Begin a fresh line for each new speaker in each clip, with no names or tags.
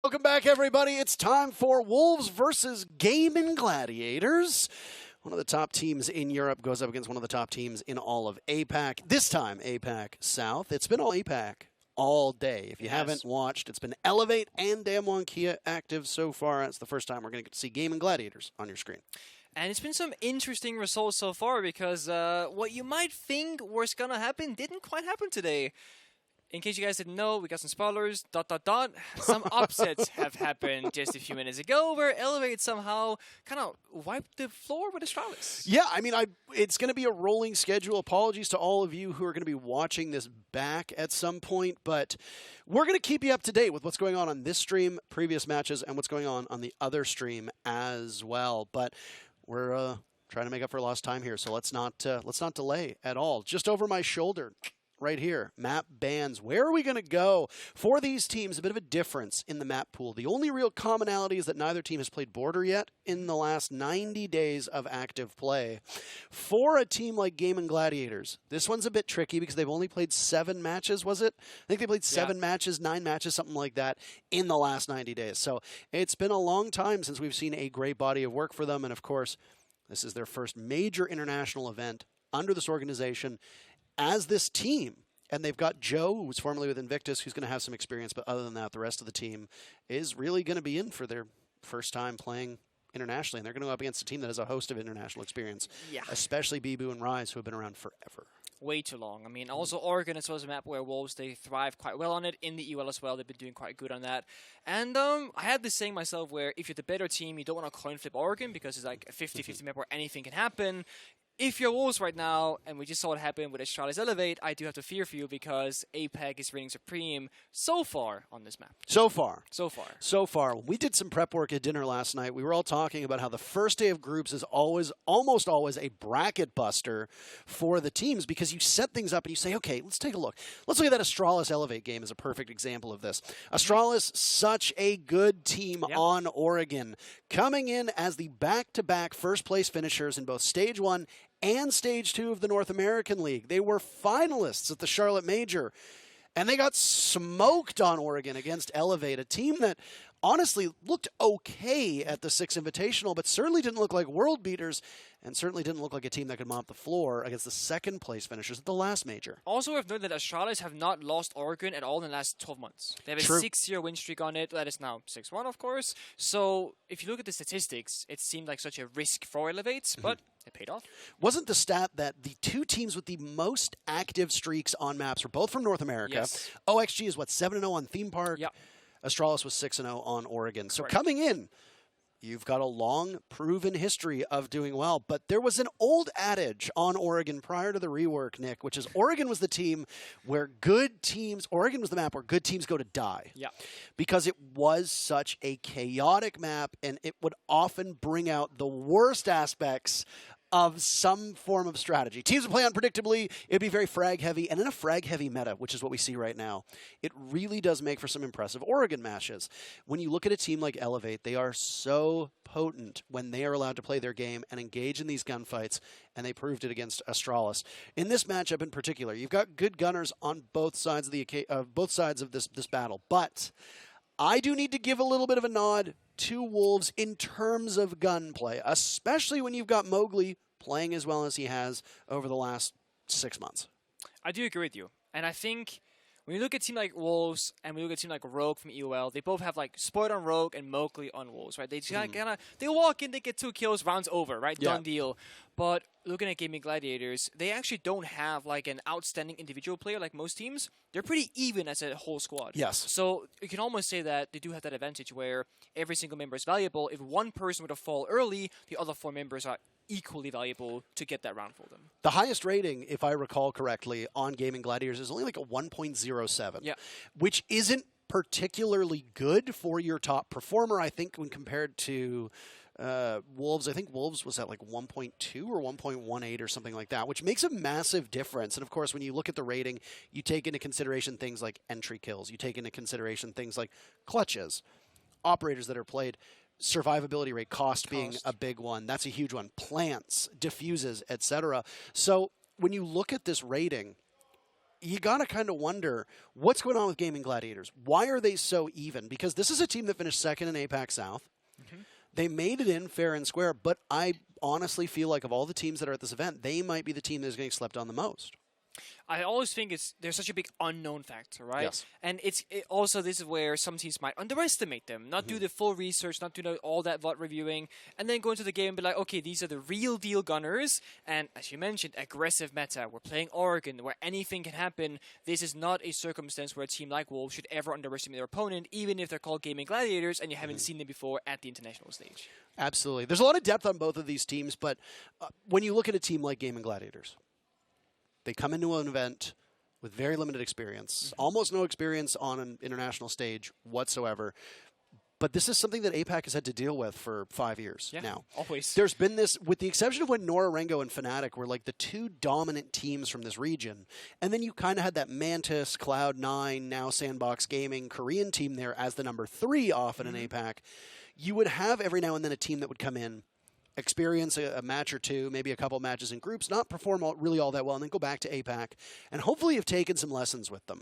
Welcome back, everybody. It's time for Wolves versus Gaimin Gladiators. One of the top teams in Europe goes up against one of the top teams in all of APAC. This time, APAC South. It's been all APAC all day. If you haven't watched, it's been Elevate and Damwon Kia active so far. It's the first time we're going to get to see Gaimin Gladiators on your screen.
And it's been some interesting results so far because what you might think was going to happen didn't quite happen today. In case you guys didn't know, we got some spoilers, ... Some upsets have happened just a few minutes ago where Elevate somehow kind of wiped the floor with Astralis.
Yeah, I mean, it's going to be a rolling schedule. Apologies to all of you who are going to be watching this back at some point, but we're going to keep you up to date with what's going on this stream, previous matches, and what's going on the other stream as well. But we're trying to make up for lost time here, so let's not delay at all. Just over my shoulder, right here, map bans. Where are we going to go for these teams? A bit of a difference in the map pool. The only real commonality is that neither team has played Border yet in the last 90 days of active play. For a team like Gaimin Gladiators, this one's a bit tricky because they've only played 7 matches, was it? I think they played 7 matches, 9 matches, something like that in the last 90 days. So it's been a long time since we've seen a great body of work for them. And of course, this is their first major international event under this organization as this team. And they've got Joe, who's formerly with Invictus, who's going to have some experience. But other than that, the rest of the team is really going to be in for their first time playing internationally. And they're going to go up against a team that has a host of international experience, especially Bibu and Rise, who have been around forever.
Way too long. I mean, also Oregon as well as a map where Wolves, they thrive quite well on it. In the UL as well, they've been doing quite good on that. And I had this saying myself where if you're the better team, you don't want to coin flip Oregon because it's like a 50-50 map where anything can happen. If you're Wolves right now, and we just saw it happen with Astralis Elevate, I do have to fear for you because APAC is reigning supreme so far on this map.
So far.
When
we did some prep work at dinner last night, we were all talking about how the first day of groups is almost always a bracket buster for the teams because you set things up and you say, okay, let's take a look. Let's look at that Astralis Elevate game as a perfect example of this. Astralis, such a good team on Oregon, coming in as the back-to-back first-place finishers in both Stage 1 and Stage 2 of the North American League. They were finalists at the Charlotte Major, and they got smoked on Oregon against Elevate, a team that honestly looked okay at the 6 Invitational, but certainly didn't look like world beaters, and certainly didn't look like a team that could mop the floor against the second-place finishers at the last major.
Also, I've noted that Astralis have not lost Oregon at all in the last 12 months. They have a 6-year win streak on it. That is now 6-1, of course. So, if you look at the statistics, it seemed like such a risk for Elevates, but it paid off.
Wasn't the stat that the 2 teams with the most active streaks on maps were both from North America?
Yes.
OXG is, what, 7-0 on Theme Park?
Yep.
Astralis was 6-0 on Oregon.
Correct.
So coming in, you've got a long, proven history of doing well. But there was an old adage on Oregon prior to the rework, Nick, which is Oregon was the team where Oregon was the map where good teams go to die.
Yeah.
Because it was such a chaotic map, and it would often bring out the worst aspects of some form of strategy. Teams would play unpredictably, it'd be very frag-heavy, and in a frag-heavy meta, which is what we see right now, it really does make for some impressive Oregon matches. When you look at a team like Elevate, they are so potent when they are allowed to play their game and engage in these gunfights, and they proved it against Astralis. In this matchup in particular, you've got good gunners on both sides of this battle, but I do need to give a little bit of a nod to Wolves in terms of gunplay, especially when you've got Mowgli playing as well as he has over the last 6 months.
I do agree with you. And I think when you look at a team like Wolves and we look at a team like Rogue from EOL, they both have like Spoiled on Rogue and Mowgli on Wolves, right? They just they walk in, they get 2 kills, rounds over, right?
Yeah.
Done deal. But looking at Gaimin Gladiators, they actually don't have like an outstanding individual player like most teams. They're pretty even as a whole squad.
Yes.
So you can almost say that they do have that advantage where every single member is valuable. If one person were to fall early, the other 4 members are equally valuable to get that round for them.
The highest rating, if I recall correctly, on Gaimin Gladiators is only like a 1.07, which isn't particularly good for your top performer, I think, when compared to Wolves. I think Wolves was at like 1.2 or 1.18 or something like that, which makes a massive difference. And of course, when you look at the rating, you take into consideration things like entry kills. You take into consideration things like clutches, operators that are played, survivability rate, cost being a big one. That's a huge one. Plants, diffuses, etc. So when you look at this rating, you got to kind of wonder what's going on with Gaimin Gladiators. Why are they so even? Because this is a team that finished second in APAC South. Mm-hmm. They made it in fair and square, but I honestly feel like of all the teams that are at this event, they might be the team that's getting slept on the most.
I always think there's such a big unknown factor, right?
Yes.
And also this is where some teams might underestimate them, not do the full research, not do all that VOD reviewing, and then go into the game and be like, okay, these are the real deal gunners. And as you mentioned, aggressive meta. We're playing Oregon, where anything can happen. This is not a circumstance where a team like Wolves should ever underestimate their opponent, even if they're called Gaimin Gladiators and you haven't seen them before at the international stage.
Absolutely. There's a lot of depth on both of these teams, but when you look at a team like Gaimin Gladiators, they come into an event with very limited experience, almost no experience on an international stage whatsoever. But this is something that APAC has had to deal with for 5 years now.
Always.
There's been this, with the exception of when Nora Rengo and Fnatic were like the two dominant teams from this region. And then you kind of had that Mantis, Cloud9, now Sandbox Gaming Korean team there as the number 3 often in APAC. You would have every now and then a team that would come in, experience a match or two, maybe a couple matches in groups, not perform really all that well, and then go back to APAC, and hopefully have taken some lessons with them.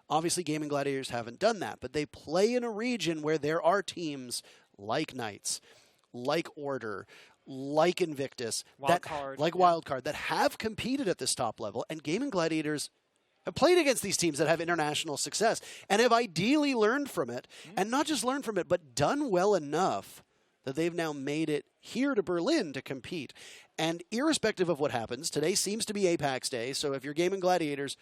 Obviously, Gaimin Gladiators haven't done that, but they play in a region where there are teams like Knights, like Order, like Invictus, Wildcard, that have competed at this top level, and Gaimin Gladiators have played against these teams that have international success, and have ideally learned from it, and not just learned from it, but done well enough that they've now made it here to Berlin to compete. And irrespective of what happens, today seems to be APAC's day, so if you're Gaimin Gladiators,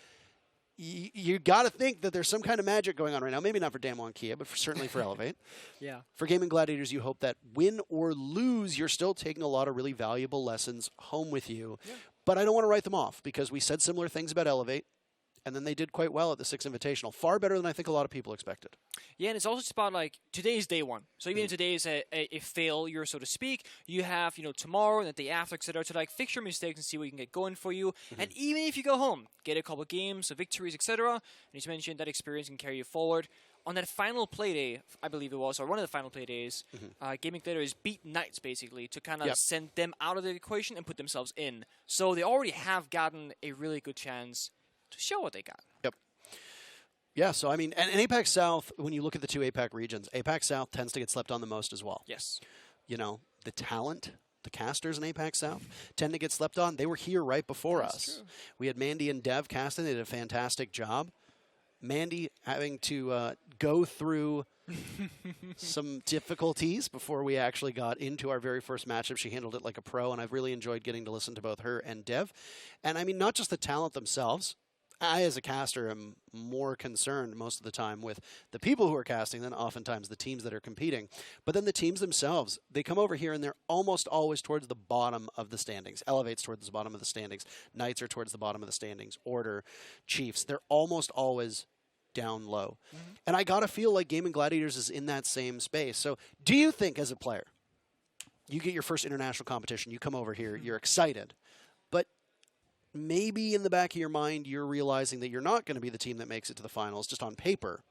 you got to think that there's some kind of magic going on right now. Maybe not for Damwon Kia, but certainly for Elevate.
Yeah.
For Gaimin Gladiators, you hope that win or lose, you're still taking a lot of really valuable lessons home with you. Yeah. But I don't want to write them off, because we said similar things about Elevate, and then they did quite well at the 6 Invitational. Far better than I think a lot of people expected.
Yeah, and it's also just about, like, today is day one. So even if today is a failure, so to speak, you have, tomorrow and the day after, etc., to, like, fix your mistakes and see what you can get going for you. And even if you go home, get a couple games, victories, etc., and as you mentioned, that experience can carry you forward. On that final play day, I believe it was, or one of the final play days, Gaimin Gladiators beat Knights, basically, to kind of send them out of the equation and put themselves in. So they already have gotten a really good chance to show what they got.
Yep. Yeah, so I mean, and APAC South, when you look at the two APAC regions, APAC South tends to get slept on the most as well.
Yes.
The talent, the casters in APAC South tend to get slept on. They were here right before us. True. We had Mandy and Dev casting. They did a fantastic job. Mandy having to go through some difficulties before we actually got into our very first matchup. She handled it like a pro, and I've really enjoyed getting to listen to both her and Dev. And I mean, not just the talent themselves. I, as a caster, am more concerned most of the time with the people who are casting than oftentimes the teams that are competing. But then the teams themselves, they come over here and they're almost always towards the bottom of the standings. Elevate's towards the bottom of the standings. Knights are towards the bottom of the standings. Order, Chiefs, they're almost always down low. And I gotta feel like Gaimin Gladiators is in that same space. So do you think, as a player, you get your first international competition, you come over here, you're excited, but maybe in the back of your mind you're realizing that you're not going to be the team that makes it to the finals just on paper.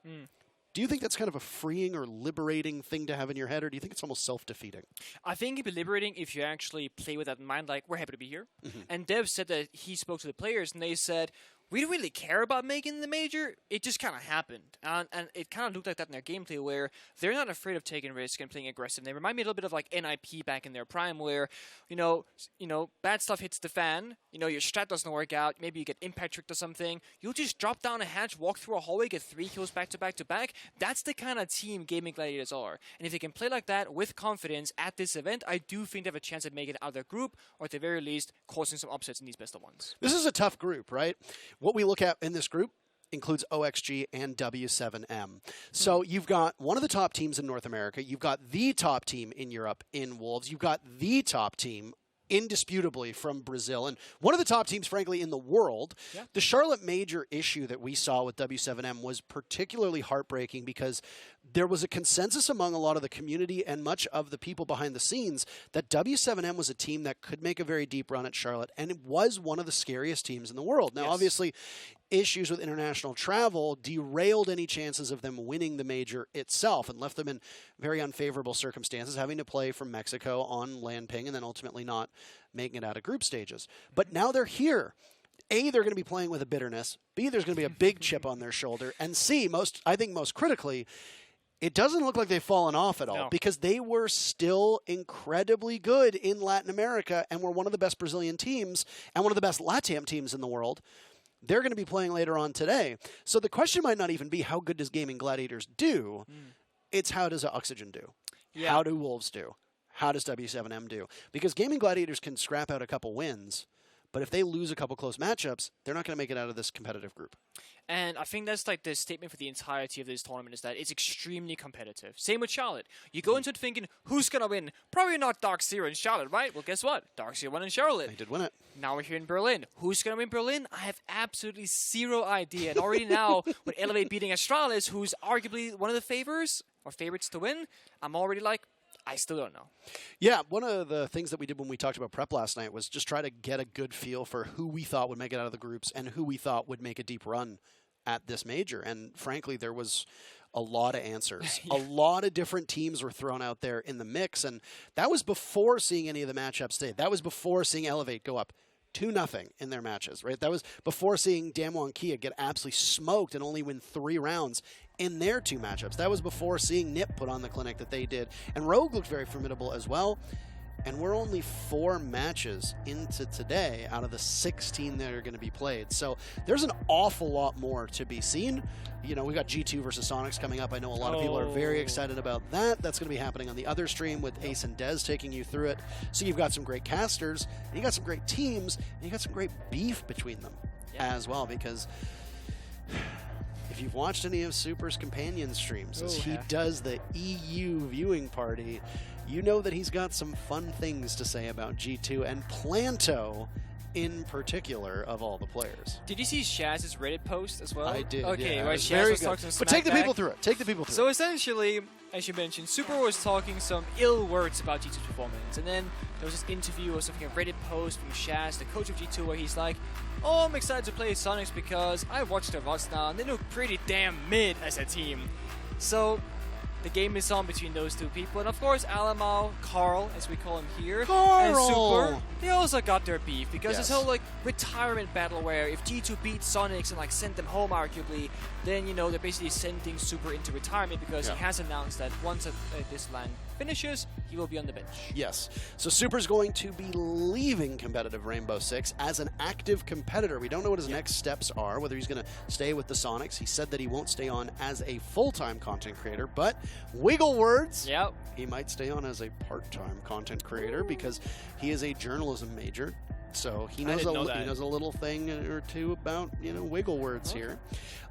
Do you think that's kind of a freeing or liberating thing to have in your head, or do you think it's almost self-defeating?
I think it'd be liberating if you actually play with that in mind, like, we're happy to be here. And Dev said that he spoke to the players, and they said, we don't really care about making the major. It just kind of happened. And it kind of looked like that in their gameplay, where they're not afraid of taking risk and playing aggressive. They remind me a little bit of like NIP back in their prime, where, bad stuff hits the fan. Your strat doesn't work out. Maybe you get impact tricked or something. You'll just drop down a hatch, walk through a hallway, get 3 kills back to back to back. That's the kind of team Gaimin Gladiators are. And if they can play like that with confidence at this event, I do think they have a chance at making it out of their group, or at the very least, causing some upsets in these best of ones.
This is a tough group, right? What we look at in this group includes OXG and W7M. So you've got one of the top teams in North America. You've got the top team in Europe in Wolves. You've got the top team indisputably from Brazil, and one of the top teams, frankly, in the world. Yeah. The Charlotte Major issue that we saw with W7M was particularly heartbreaking, because there was a consensus among a lot of the community and much of the people behind the scenes that W7M was a team that could make a very deep run at Charlotte, and it was one of the scariest teams in the world. Now, obviously, issues with international travel derailed any chances of them winning the major itself and left them in very unfavorable circumstances, having to play from Mexico on land ping and then ultimately not making it out of group stages. But now they're here. A, they're going to be playing with a bitterness. B, there's going to be a big chip on their shoulder. And C, I think most critically, it doesn't look like they've fallen off at all because they were still incredibly good in Latin America and were one of the best Brazilian teams and one of the best LATAM teams in the world. They're going to be playing later on today. So the question might not even be how good does Gaimin Gladiators do. It's how does Oxygen do? Yeah. How do Wolves do? How does W7M do? Because Gaimin Gladiators can scrap out a couple wins, but if they lose a couple close matchups, they're not going to make it out of this competitive group.
And I think that's like the statement for the entirety of this tournament is that it's extremely competitive. Same with Charlotte. You go into it thinking, who's going to win? Probably not Dark Zero and Charlotte, right? Well, guess what? Dark Zero won in Charlotte.
They did win it.
Now we're here in Berlin. Who's going to win Berlin? I have absolutely zero idea. And already now, with Elevate beating Astralis, who's arguably one of the favorites to win, I'm already like, I still don't know.
Yeah, one of the things that we did when we talked about prep last night was just try to get a good feel for who we thought would make it out of the groups and who we thought would make a deep run at this major. And frankly, there was a lot of answers. A lot of different teams were thrown out there in the mix, and that was before seeing any of the matchups today. That was before seeing Elevate go up 2-0 in their matches, right? That was before seeing Damwon Kia get absolutely smoked and only win 3 rounds in their 2 matchups. That was before seeing NIP put on the clinic that they did. And Rogue looked very formidable as well. And we're only 4 matches into today out of the 16 that are going to be played. So there's an awful lot more to be seen. You know, we got G2 versus Sonics coming up. I know a lot of people are very excited about that. That's going to be happening on the other stream with Ace and Dez taking you through it. So you've got some great casters, and you got some great teams, and you got some great beef between them as well, because if you've watched any of Super's companion streams, as he does the EU viewing party, you know that he's got some fun things to say about G2 and Planto in particular of all the players.
Did you see Shaz's Reddit post as well?
I did.
Okay,
yeah,
where Shaz was talking some
But take the
smack
people
back.
through it. Take the people through
So
it.
essentially, as you mentioned, Super was talking some ill words about G2's performance, and then there was this interview or something, a Reddit post from Shaz, the coach of G2, where he's like, "Oh, I'm excited to play Sonics because I watched their VODs now, and they look pretty damn mid as a team." So the game is on between those 2 people, and of course Alamau, Carl, as we call him here, and Super, they also got their beef because this whole like retirement battle where if G2 beats Sonics and like sent them home arguably, then you know they're basically sending Super into retirement because he has announced that once this LAN finishes, he will be on the bench.
Yes. So Super's going to be leaving competitive Rainbow Six as an active competitor. We don't know what his next steps are, whether he's going to stay with the Sonics. He said that he won't stay on as a full-time content creator, but wiggle words, he might stay on as a part-time content creator because he is a journalism major. So he knows he knows a little thing or two about, you know, wiggle words here.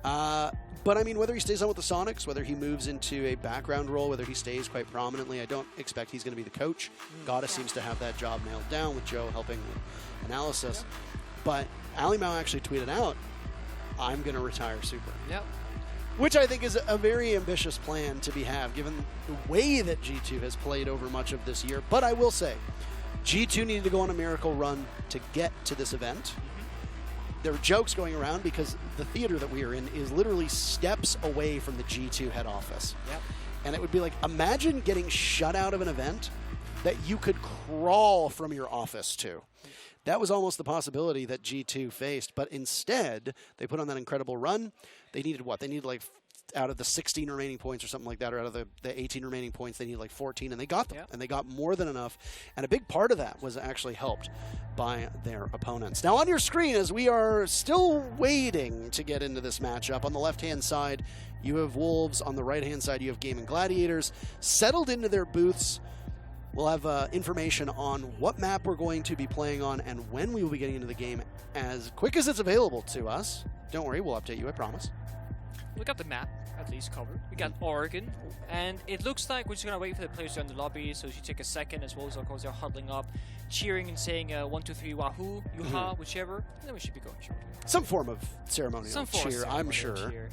But I mean, whether he stays on with the Sonics, whether he moves into a background role, whether he stays quite prominently, I don't expect he's going to be the coach. Goddess seems to have that job nailed down with Joe helping with analysis. But Ali Mao actually tweeted out, "I'm going to retire Super." Which I think is a very ambitious plan to have, given the way that G2 has played over much of this year. But I will say, G2 needed to go on a miracle run to get to this event. There were jokes going around because the theater that we are in is literally steps away from the G2 head office. And it would be like, imagine getting shut out of an event that you could crawl from your office to. That was almost the possibility that G2 faced, but instead, they put on that incredible run. They needed what? They needed like, out of the 16 remaining points or something like that, or out of the 18 remaining points, they needed like 14, and they got them. And they got more than enough. And a big part of that was actually helped by their opponents. Now on your screen, as we are still waiting to get into this matchup, on the left-hand side, you have Wolves. On the right-hand side, you have Gaimin Gladiators. Settled into their booths. We'll have information on what map we're going to be playing on and when we will be getting into the game as quick as it's available to us. Don't worry, we'll update you, I promise.
We got the map at least covered. We got Oregon, and it looks like we're just gonna wait for the players to in the lobby, so she take a second as well as of course they're huddling up, cheering and saying 1, 2, 3, wahoo, yuha, whichever, and then we should be going shortly.
Some form of ceremonial cheer, I'm sure.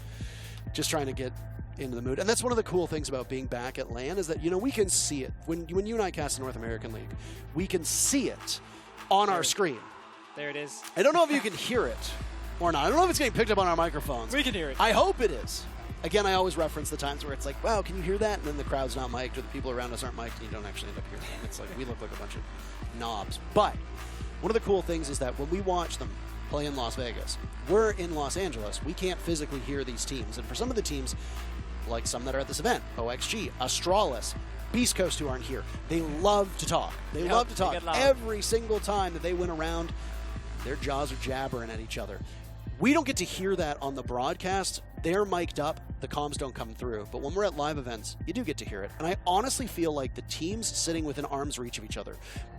Just trying to get into the mood. And that's one of the cool things about being back at LAN is that, you know, we can see it. When you and I cast the North American League, we can see it on our screen.
There it is.
I don't know if you can hear it or not. I don't know if it's getting picked up on our microphones.
We can hear it.
I hope it is. Again, I always reference the times where it's like, wow, can you hear that? And then the crowd's not mic'd or the people around us aren't mic'd and you don't actually end up hearing it. It's like we look like a bunch of knobs. But one of the cool things is that when we watch them play in Las Vegas. We're in Los Angeles. We can't physically hear these teams. And for some of the teams, like some that are at this event, OXG, Astralis, Beast Coast who aren't here, they love to talk. They love to talk. Every single time that they win a round, their jaws are jabbering at each other. We don't get to hear that on the broadcast. They're mic'd up. The comms don't come through. But when we're at live events, you do get to hear it. And I honestly feel like the teams sitting within arm's reach of each other,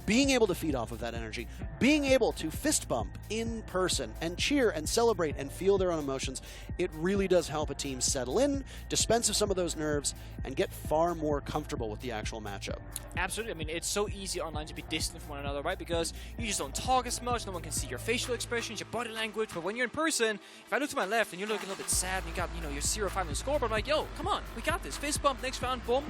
being able to feed off of that energy, being able to fist bump in person and cheer and celebrate and feel their own emotions, it really does help a team settle in, dispense of some of those nerves, and get far more comfortable with the actual matchup.
Absolutely. I mean, it's so easy online to be distant from one another, right? Because you just don't talk as much. No one can see your facial expressions, your body language. But when you're in person, if I look to my left and you're looking a little bit sad and you got, your 0-5 on the scoreboard, I'm like, yo, come on, we got this. Fist bump, next round, boom.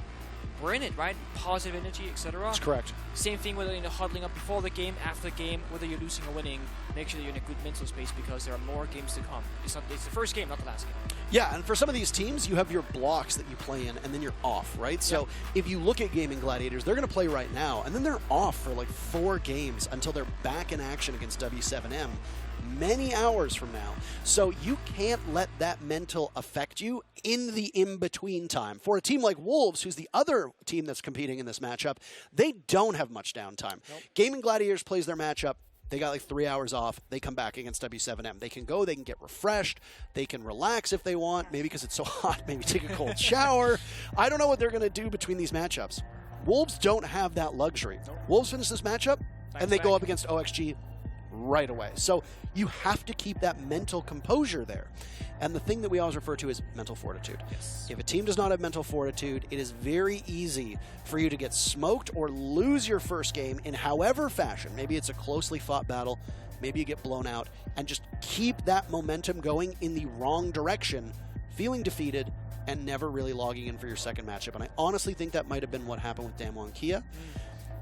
We're in it, right? Positive energy, etc.
That's correct.
Same thing whether you're huddling up before the game, after the game, whether you're losing or winning. Make sure that you're in a good mental space because there are more games to come. It's the first game, not the last game.
Yeah, and for some of these teams, you have your blocks that you play in, and then you're off, right? So if you look at Gaimin Gladiators, they're going to play right now, and then they're off for like 4 games until they're back in action against W7M many hours from now. So you can't let that mental affect you in the in-between time. For a team like Wolves, who's the other team that's competing in this matchup, they don't have much downtime. Nope. Gaimin Gladiators plays their matchup. They got like 3 hours off. They come back against W7M. They can go, they can get refreshed, they can relax if they want, maybe because it's so hot, maybe take a cold shower. I don't know what they're going to do between these matchups. Wolves don't have that luxury. Nope. Wolves finish this matchup, and they go up against OXG right away. So you have to keep that mental composure there. And the thing that we always refer to is mental fortitude.
Yes.
If a team does not have mental fortitude, it is very easy for you to get smoked or lose your first game in however fashion. Maybe it's a closely fought battle, maybe you get blown out, and just keep that momentum going in the wrong direction, feeling defeated, and never really logging in for your second matchup. And I honestly think that might have been what happened with Damwon Kia.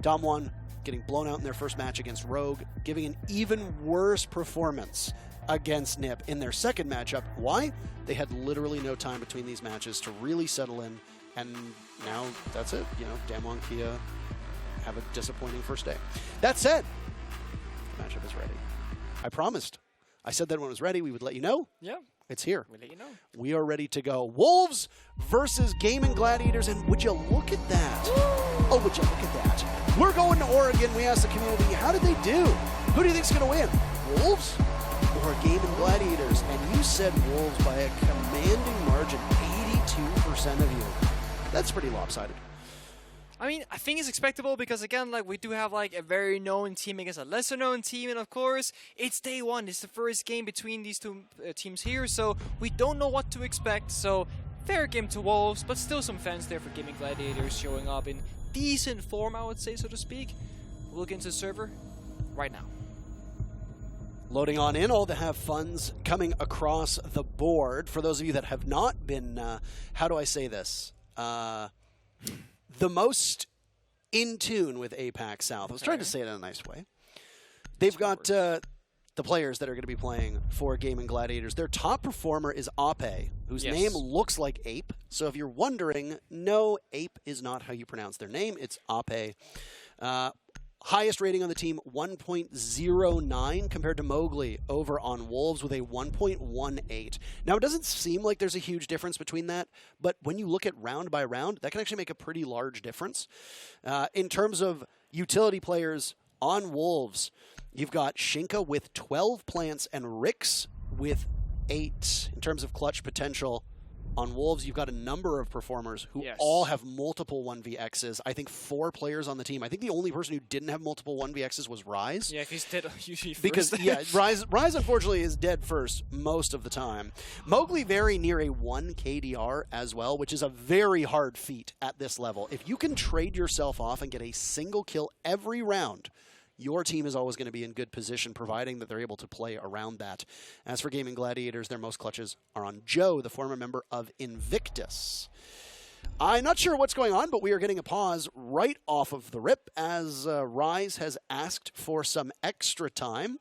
Damwon getting blown out in their first match against Rogue, giving an even worse performance against Nip in their second matchup. Why? They had literally no time between these matches to really settle in, and now that's it. Damwon Kia have a disappointing first day. That said, the matchup is ready. I promised. I said that when it was ready, we would let you know.
Yeah.
It's here.
We'll let you know.
We are ready to go. Wolves versus Gaimin Gladiators, and would you look at that? Oh, would you look at that? We're going to Oregon. We asked the community, how did they do? Who do you think's going to win? Wolves or Gaimin Gladiators? And you said Wolves by a commanding margin, 82% of you. That's pretty lopsided.
I mean, I think it's expectable because, again, we do have, a very known team against a lesser-known team. And, of course, it's day one. It's the first game between these two teams here. So we don't know what to expect. So fair game to Wolves, but still some fans there for Gaimin Gladiators showing up in decent form, I would say, so to speak. We'll get into the server right now.
Loading on in, all the have funds coming across the board. For those of you that have not been, how do I say this? The most in tune with APAC South. I was trying to say it in a nice way. They've got the players that are going to be playing for Gaimin Gladiators. Their top performer is Ape, whose name looks like ape. So if you're wondering, no, ape is not how you pronounce their name. It's Ape. Highest rating on the team, 1.09, compared to Mowgli over on Wolves with a 1.18. Now, it doesn't seem like there's a huge difference between that, but when you look at round by round, that can actually make a pretty large difference. In terms of utility players on Wolves, you've got Shinka with 12 plants and Rix with 8. In terms of clutch potential, on Wolves, you've got a number of performers who all have multiple 1vx's. I think 4 players on the team. I think the only person who didn't have multiple 1vx's was Rise.
Yeah, he's dead usually first.
Because, Rise unfortunately is dead first most of the time. Mowgli very near a 1 KDR as well, which is a very hard feat at this level. If you can trade yourself off and get a single kill every round, your team is always going to be in good position, providing that they're able to play around that. As for Gaimin Gladiators, their most clutches are on Joe, the former member of Invictus. I'm not sure what's going on, but we are getting a pause right off of the rip as Rise has asked for some extra time.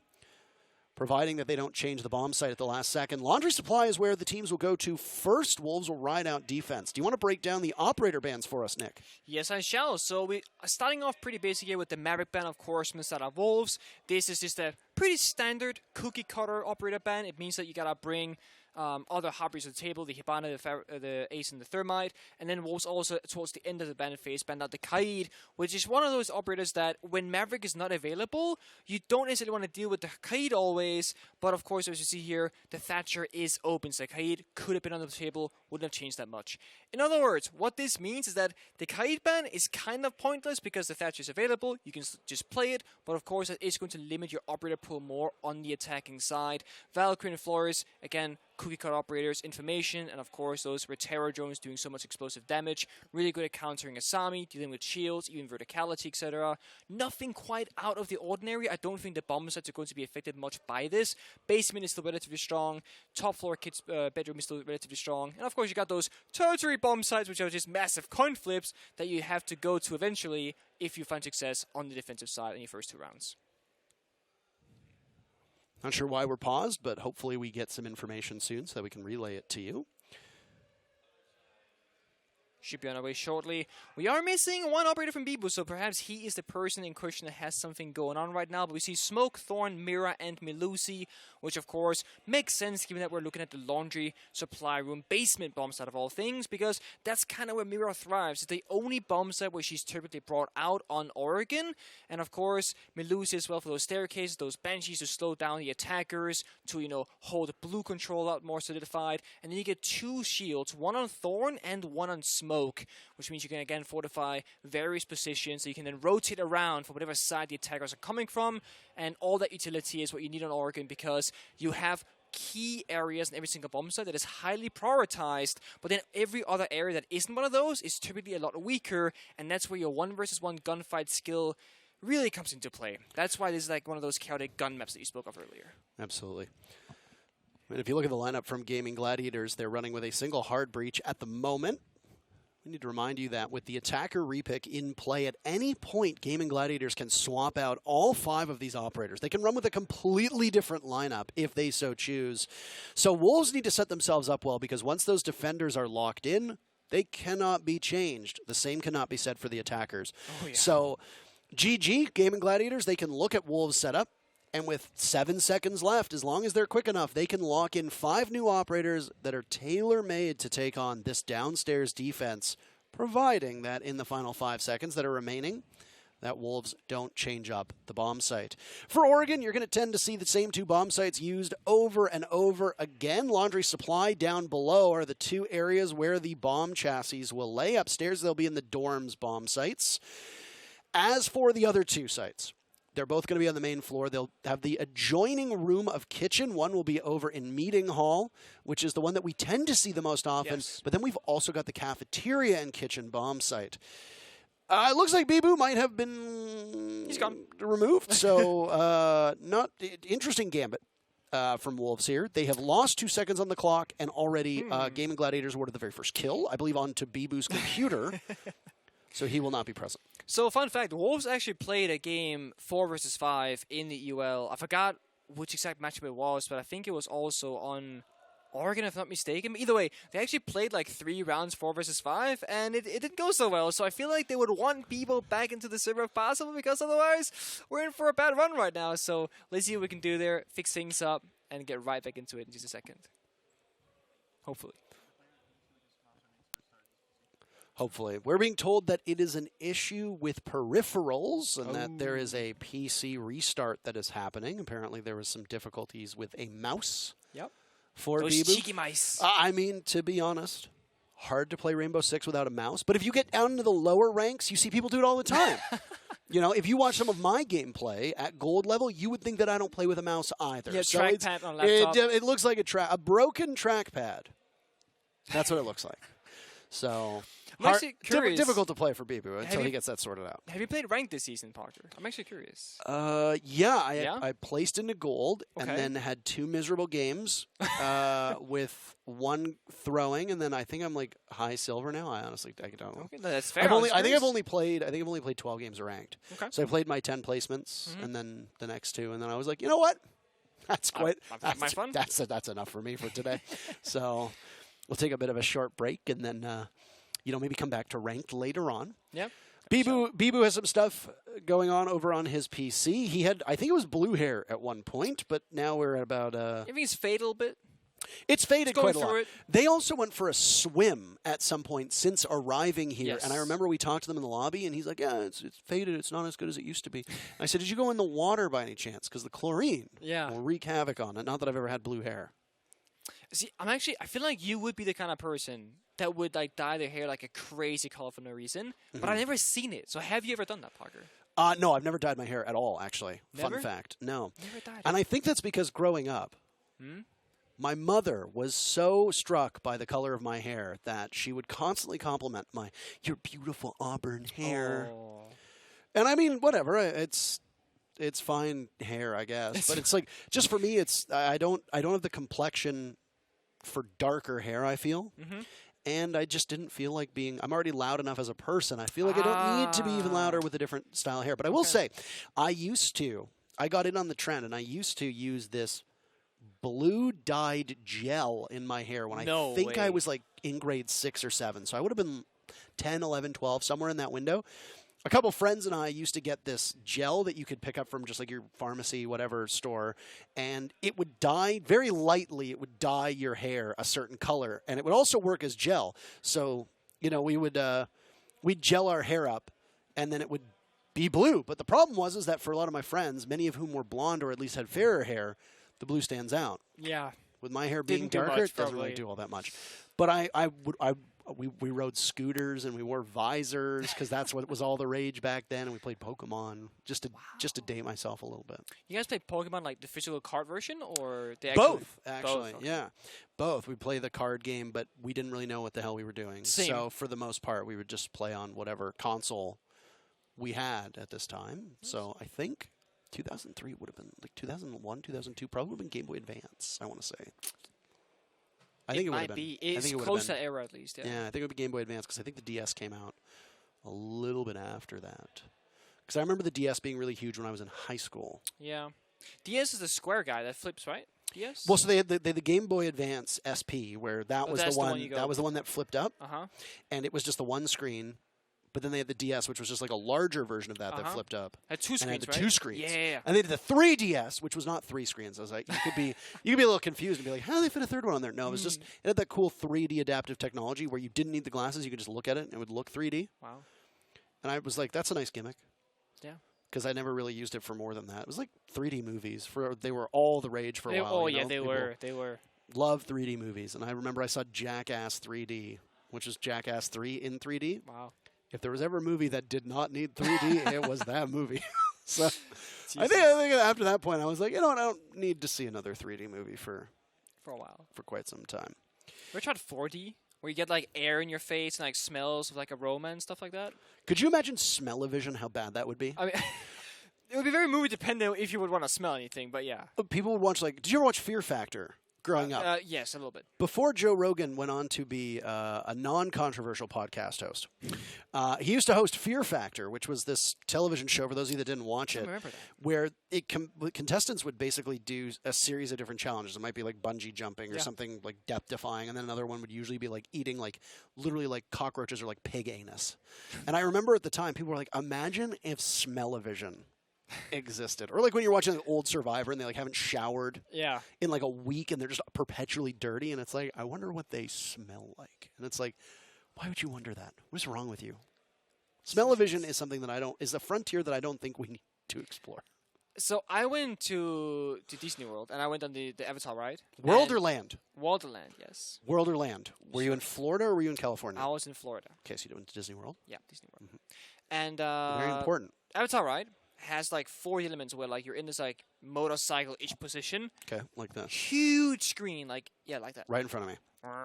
providing that they don't change the bomb site at the last second. Laundry Supply is where the teams will go to first. Wolves will ride out defense. Do you want to break down the operator bans for us, Nick?
Yes, I shall. So we are starting off pretty basic here with the Maverick ban, of course, instead of Wolves. This is just a pretty standard cookie cutter operator ban. It means that you gotta bring other hobbies to the table, the Hibana, the Ace, and the Thermite. And then Wolves also, towards the end of the ban phase, banned out the Kaid, which is one of those operators that when Maverick is not available, you don't necessarily want to deal with the Kaid always. But of course, as you see here, the Thatcher is open. So Kaid could have been on the table, wouldn't have changed that much. In other words, what this means is that the Kaid ban is kind of pointless because the Thatcher is available. You can just play it, but of course, it is going to limit your operator pool more on the attacking side. Valkyrie and Flores, again, cookie cut operators, information, and of course those Terror drones doing so much explosive damage. Really good at countering Asami, dealing with shields, even verticality, etc. Nothing quite out of the ordinary. I don't think the bomb sets are going to be affected much by this. Basement is still relatively strong. Top floor kids' bedroom is still relatively strong. And of course you got those tertiary bomb sites, which are just massive coin flips that you have to go to eventually if you find success on the defensive side in your first 2 rounds.
Not sure why we're paused, but hopefully we get some information soon so that we can relay it to you.
Should be on our way shortly. We are missing one operator from Bibu, so perhaps he is the person in question that has something going on right now. But we see Smoke, Thorn, Mira, and Melusi, which of course makes sense given that we're looking at the laundry supply room basement bomb site of all things, because that's kind of where Mira thrives. It's the only bomb site where she's typically brought out on Oregon. And of course, Melusi as well for those staircases, those banshees to slow down the attackers, to, you know, hold blue control out more solidified. And then you get 2 shields, one on Thorn and one on Smoke, which means you can again fortify various positions, so you can then rotate around for whatever side the attackers are coming from. And all that utility is what you need on Oregon, because you have key areas in every single bomb site that is highly prioritized, but then every other area that isn't one of those is typically a lot weaker, and that's where your 1 versus 1 gunfight skill really comes into play. That's why this is like one of those chaotic gun maps that you spoke of earlier.
Absolutely. And if you look at the lineup from Gaimin Gladiators, they're running with a single hard breach at the moment. We need to remind you that with the attacker repick in play at any point, Gaimin Gladiators can swap out all 5 of these operators. They can run with a completely different lineup if they so choose. So Wolves need to set themselves up well, because once those defenders are locked in, they cannot be changed. The same cannot be said for the attackers. Oh, yeah. So GG, Gaimin Gladiators, they can look at Wolves' setup, and with 7 seconds left, as long as they're quick enough, they can lock in 5 new operators that are tailor-made to take on this downstairs defense, providing that in the final 5 seconds that are remaining, that Wolves don't change up the bomb site. For Oregon, you're going to tend to see the same 2 bomb sites used over and over again. Laundry Supply down below are the 2 areas where the bomb chassis will lay. Upstairs, they'll be in the dorms bomb sites. As for the other 2 sites, they're both going to be on the main floor. They'll have the adjoining room of kitchen. One will be over in meeting hall, which is the one that we tend to see the most often. Yes. But then we've also got the cafeteria and kitchen bomb site. It looks like Bibu might have been removed. So not interesting gambit from Wolves here. They have lost 2 seconds on the clock, and already Gaimin Gladiators awarded the very first kill, I believe, onto Bibu's computer. So he will not be present.
So, fun fact, the Wolves actually played a game 4 versus 5 in the UL. I forgot which exact matchup it was, but I think it was also on Oregon, if I'm not mistaken. But either way, they actually played like 3 rounds 4 versus 5, and it didn't go so well. So I feel like they would want people back into the server if possible, because otherwise we're in for a bad run right now. So let's see what we can do there, fix things up, and get right back into it in just a second. Hopefully.
Hopefully. We're being told that it is an issue with peripherals and that there is a PC restart that is happening. Apparently there was some difficulties with a mouse for
those
Bibu.
Cheeky mice.
I mean, to be honest, hard to play Rainbow Six without a mouse. But if you get down into the lower ranks, you see people do it all the time. You know, if you watch some of my gameplay at gold level, you would think that I don't play with a mouse either.
Yeah,
so
trackpad on laptop.
It looks like a broken trackpad. That's what it looks like. So difficult to play for Bibu until he gets that sorted out.
Have you played ranked this season, Parker? I'm actually curious.
I placed into gold and then had 2 miserable games with 1 throwing, and then I think I'm like high silver now. I honestly I don't know.
Okay, that's fair.
I think I've only played 12 games of ranked. Okay. So I played my 10 placements and then the next 2, and then I was like, you know what? That's quite
my fun.
That's enough for me for today. So we'll take a bit of a short break and then maybe come back to ranked later on.
Yeah.
Bibu has some stuff going on over on his PC. He had, I think it was blue hair at one point, but now we're at about...
I think it's faded a little bit.
It's faded quite a lot.
It.
They also went for a swim at some point since arriving here.
Yes.
And I remember we talked to them in the lobby, and he's like, yeah, it's faded. It's not as good as it used to be. And I said, did you go in the water by any chance? Because the chlorine will wreak havoc on it. Not that I've ever had blue hair.
See, I feel like you would be the kind of person that would like dye their hair like a crazy color for no reason. But I've never seen it. So have you ever done that, Parker?
No, I've never dyed my hair at all, actually.
Never?
Fun fact. No.
Never dyed it.
And I think that's because growing up, my mother was so struck by the color of my hair that she would constantly compliment your beautiful auburn hair.
Oh.
And I mean, whatever. It's fine hair, I guess. But it's like, just for me, I don't have the complexion for darker hair, I feel. And I just didn't feel like I'm already loud enough as a person. I feel like I don't need to be even louder with a different style of hair. But I will say, I got in on the trend, and I used to use this blue dyed gel in my hair when I was like in grade 6 or 7. So I would have been 10, 11, 12, somewhere in that window. A couple friends and I used to get this gel that you could pick up from just like your pharmacy, whatever store, and it would dye very lightly. It would dye your hair a certain color, and it would also work as gel. So we'd gel our hair up, and then it would be blue. But the problem was that for a lot of my friends, many of whom were blonde or at least had fairer hair, the blue stands out.
Yeah.
With my hair being darker, it doesn't really do all that much. But we rode scooters and we wore visors because that's what was all the rage back then, and we played Pokemon just to date myself a little bit.
You guys play Pokemon like the physical card version or the
both? Actually,
okay.
Yeah, both. We play the card game, but we didn't really know what the hell we were doing.
Same.
So for the most part, we would just play on whatever console we had at this time. So I think 2003 would have been like 2001, 2002, probably would have been Game Boy Advance. I want to say. I think it would have been.
It's close to that era at least.
Yeah, I think it would be Game Boy Advance because I think the DS came out a little bit after that. Because I remember the DS being really huge when I was in high school.
Yeah. DS is the square guy that flips, right? DS?
Well, so they had the Game Boy Advance SP, where that was the one that was the one that flipped up. And it was just the one screen. But then they had the DS, which was just like a larger version of that that flipped up.
Had two screens,
and had the
right?
2 screens.
Yeah.
And they did the 3DS, which was not 3 screens. I was like, you could be a little confused and be like, how do they fit a third one on there? No, it was just, it had that cool 3D adaptive technology where you didn't need the glasses. You could just look at it and it would look 3D.
Wow.
And I was like, that's a nice gimmick.
Yeah.
Because I never really used it for more than that. It was like 3D movies. They were all the rage for a while.
Oh, yeah, they were.
Loved 3D movies. And I remember I saw Jackass 3D, which was Jackass 3 in 3D.
Wow.
If there was ever a movie that did not need 3D, it was that movie. So I think after that point, I was like, I don't need to see another 3D movie for
a while.
For quite some time.
Ever tried 4D? Where you get like air in your face and like smells of like aroma and stuff like that?
Could you imagine smell-o-vision, how bad that would be?
I mean, it would be very movie dependent if you would want to smell anything, but yeah.
People would watch did you ever watch Fear Factor? Growing up.
Yes, a little bit.
Before Joe Rogan went on to be a non-controversial podcast host, he used to host Fear Factor, which was this television show, for those of you that didn't watch it, where contestants would basically do a series of different challenges. It might be like bungee jumping or something like depth-defying, and then another one would usually be like eating literally like cockroaches or like pig anus. And I remember at the time, people were like, imagine if smell-o-vision existed. Or like when you're watching old Survivor and they haven't showered in like a week and they're just perpetually dirty, and it's like, I wonder what they smell like. And it's like, why would you wonder that? What's wrong with you? Smell-o-vision is something that is a frontier that I don't think we need to explore.
So I went to Disney World and I went on the Avatar ride.
World or land?
World or land, yes.
World or land. Were you in Florida or were you in California?
I was in Florida.
Okay, so you went to Disney World?
Yeah, Disney World. And
very important.
Avatar ride has 4 elements where you're in this motorcycle-ish position.
Okay, like that.
Huge screen, like that.
Right in front of me.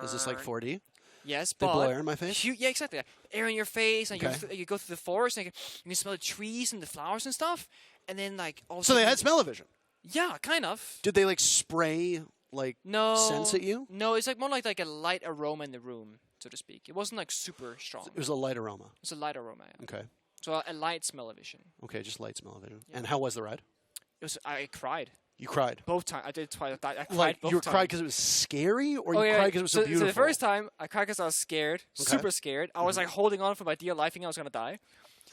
Is this 4D?
Yes,
they blow air in my face?
Yeah, exactly. Air in your face, and you go through the forest, and you smell the trees and the flowers and stuff, and then
So they had smell-o-vision?
Yeah, kind of.
Did they spray scents at you?
No, it's more like a light aroma in the room, so to speak. It wasn't super strong.
It was a light aroma.
It's a light aroma. Yeah.
Okay.
So a light smell-o-vision.
Okay, just light smell-o-vision. Yeah. And how was the ride?
I cried.
You cried.
Both times. I did twice. I cried
Like,
both
you
times.
cried because it was scary, or you
yeah.
cried because it was so beautiful?
So the first time, I cried because I was scared,
Okay.
super scared. I was like holding on for my dear life, thinking I was gonna die.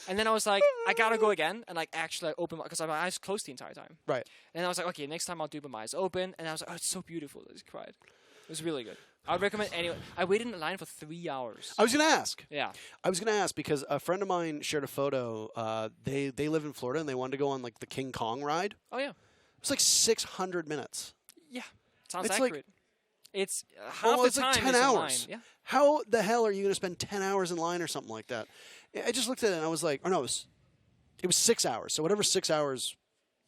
And then I was like, I gotta go again, and like actually I opened because my eyes closed the entire time.
Right.
And I was like, okay, next time I'll do it with my eyes open. And I was like, oh, it's so beautiful. I just cried. It was really good. I would recommend anyone. I waited in the line for 3 hours.
I was going to ask.
Yeah.
I was going to ask because a friend of mine shared a photo. They live in Florida, and they wanted to go on like the King Kong ride.
Oh yeah.
It was like 600 minutes.
Yeah. Sounds
It's like-
accurate. It's half
Well,
the
it's
time
like 10
is in line.
hours.
Yeah.
How the hell are you going to spend 10 hours in line or something like that? I just looked at it and I was like, oh no, it was 6 hours. So whatever 6 hours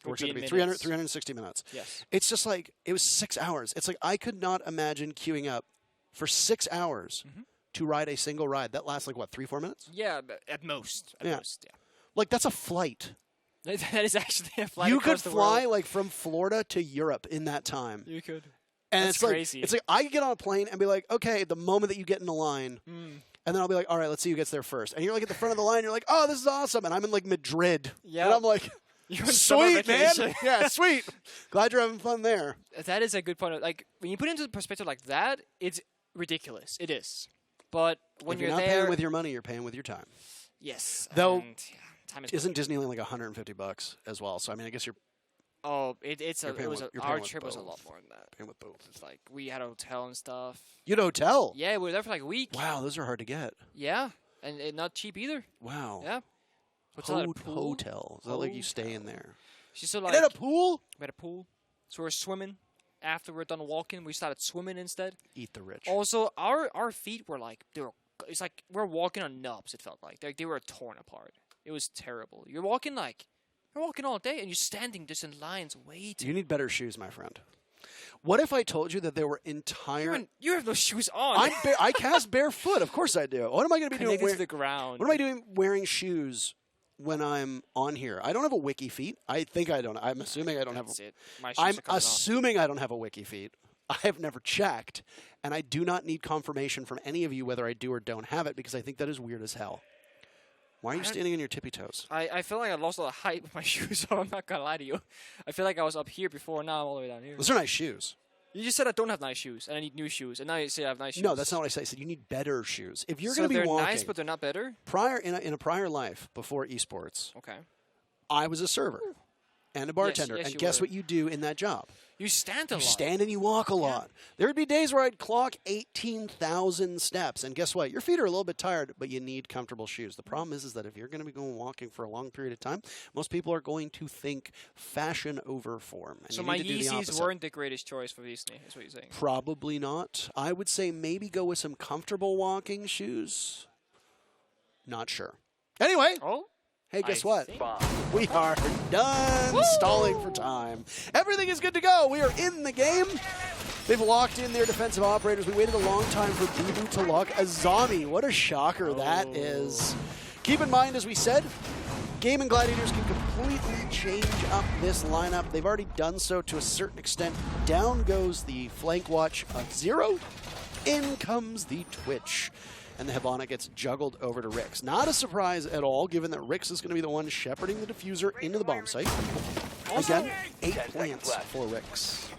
works out to be, 360 minutes.
Yes.
It's just like, it was 6 hours. It's like, I could not imagine queuing up for 6 hours to ride a single ride. That lasts like, what, 3-4 minutes?
Yeah, but at most. At most, yeah.
Like, that's a flight.
That is actually a flight
You
across
could
the
fly
world.
like from Florida to Europe in that time.
You could.
And
That's
it's like,
crazy.
it's like I could get on a plane and be like, okay, the moment that you get in the line,
Mm.
and then I'll be like, all right, let's see who gets there first. And you're like at the front of the line, you're like, oh, this is awesome. And I'm in like Madrid.
Yeah.
And I'm like,
You're on summer
sweet, man.
vacation.
Yeah, sweet. Glad you're having fun there.
That is a good point. Like, when you put it into perspective like that, it's ridiculous. It is. But when
If you're
you're
not
there...
paying with your money, you're paying with your time.
Yes.
Though,
and, yeah, time is
Isn't Disneyland like $150 as well? So I mean, I guess you're
Oh, it's a.
You're paying
It was
with-
a,
you're paying
our
with
trip was a
both.
lot more than that.
paying with both.
It's like we had a hotel and stuff.
You had a hotel?
Yeah, we were there for like a week.
Wow, those are hard to get.
Yeah, and not cheap either.
Wow.
Yeah. Hotel had a pool.
Hotel. Is that like you stay in there?
She's so
It
like
had a pool?
we had a pool, so we were swimming. After we were done walking, we started swimming instead.
Eat the rich.
Also, our feet were like it's like we're walking on nubs. It felt like they were torn apart. It was terrible. You're walking all day and you're standing just in lines waiting.
You need better shoes, my friend. What if I told you that there were entire...
You have no shoes on.
I cast barefoot. Of course I do. What am I going to be doing?
Connected to the ground.
What am I doing wearing shoes when I'm on here? I don't have a wiki feet. I think I don't. I'm assuming I don't have...
That's it. My shoes
I'm
are coming off.
assuming I don't have a wiki feet. I have never checked, and I do not need confirmation from any of you whether I do or don't have it, because I think that is weird as hell. Why are you standing on your tippy toes?
I feel like I lost a lot of height with my shoes on. I'm not going to lie to you. I feel like I was up here before, now I'm all the way down here.
Those are nice shoes.
You just said I don't have nice shoes, and I need new shoes, and now you say I have nice shoes.
No, that's not what I said. I said you need better shoes. If you're
So
going to be
they're
walking...
nice, but they're not better?
In a prior life, before esports,
Okay.
I was a server and a bartender.
yes,
and
you
guess
were.
what you do in that job?
You stand a
You
lot.
stand and you walk a lot. There would be days where I'd clock 18,000 steps. And guess what? Your feet are a little bit tired, but you need comfortable shoes. The problem is that if you're going to be going walking for a long period of time, most people are going to think fashion over form. And
So
you
my
need to do the
Yeezys
opposite.
weren't the greatest choice for Disney, is what you're saying.
Probably not. I would say maybe go with some comfortable walking shoes. Not sure. Anyway.
Oh?
Hey, guess
I
what?
think-
We are done stalling for time. Everything is good to go. We are in the game. They've locked in their defensive operators. We waited a long time for Bibu to lock a zombie. What a shocker that is. Keep in mind, as we said, Gaimin Gladiators can completely change up this lineup. They've already done so to a certain extent. Down goes the flank watch of Zero. In comes the Twitch. And the Hibana gets juggled over to Rix. Not a surprise at all, given that Rix is going to be the one shepherding the diffuser into the bomb site. Again, 8 plants for Rix.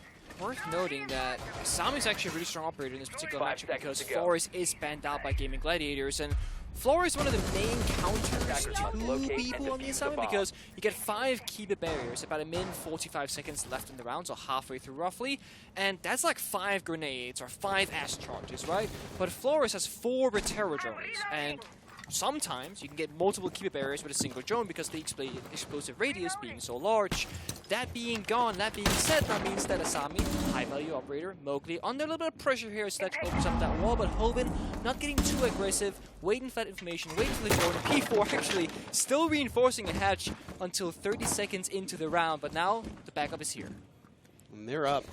Worth noting that Sami's actually a really strong operator in this particular matchup because Flores is banned out by Gaimin Gladiators, and Flores is one of the main counters to people on the assignment because you get 5 keeper barriers, about a min 45 seconds left in the round, so halfway through roughly, and that's like 5 grenades or 5 ass charges, right? But Flores has 4 Terror drones, and sometimes you can get multiple keeper barriers with a single drone because the explosive radius being so large. That being gone, that being said, that means that Asami, high-value operator, Mowgli, under a little bit of pressure here, Sledge opens up that wall, but Hoven not getting too aggressive, waiting for that information, waiting for the drone. P4 actually still reinforcing a hatch until 30 seconds into the round, but now the backup is here.
And they're up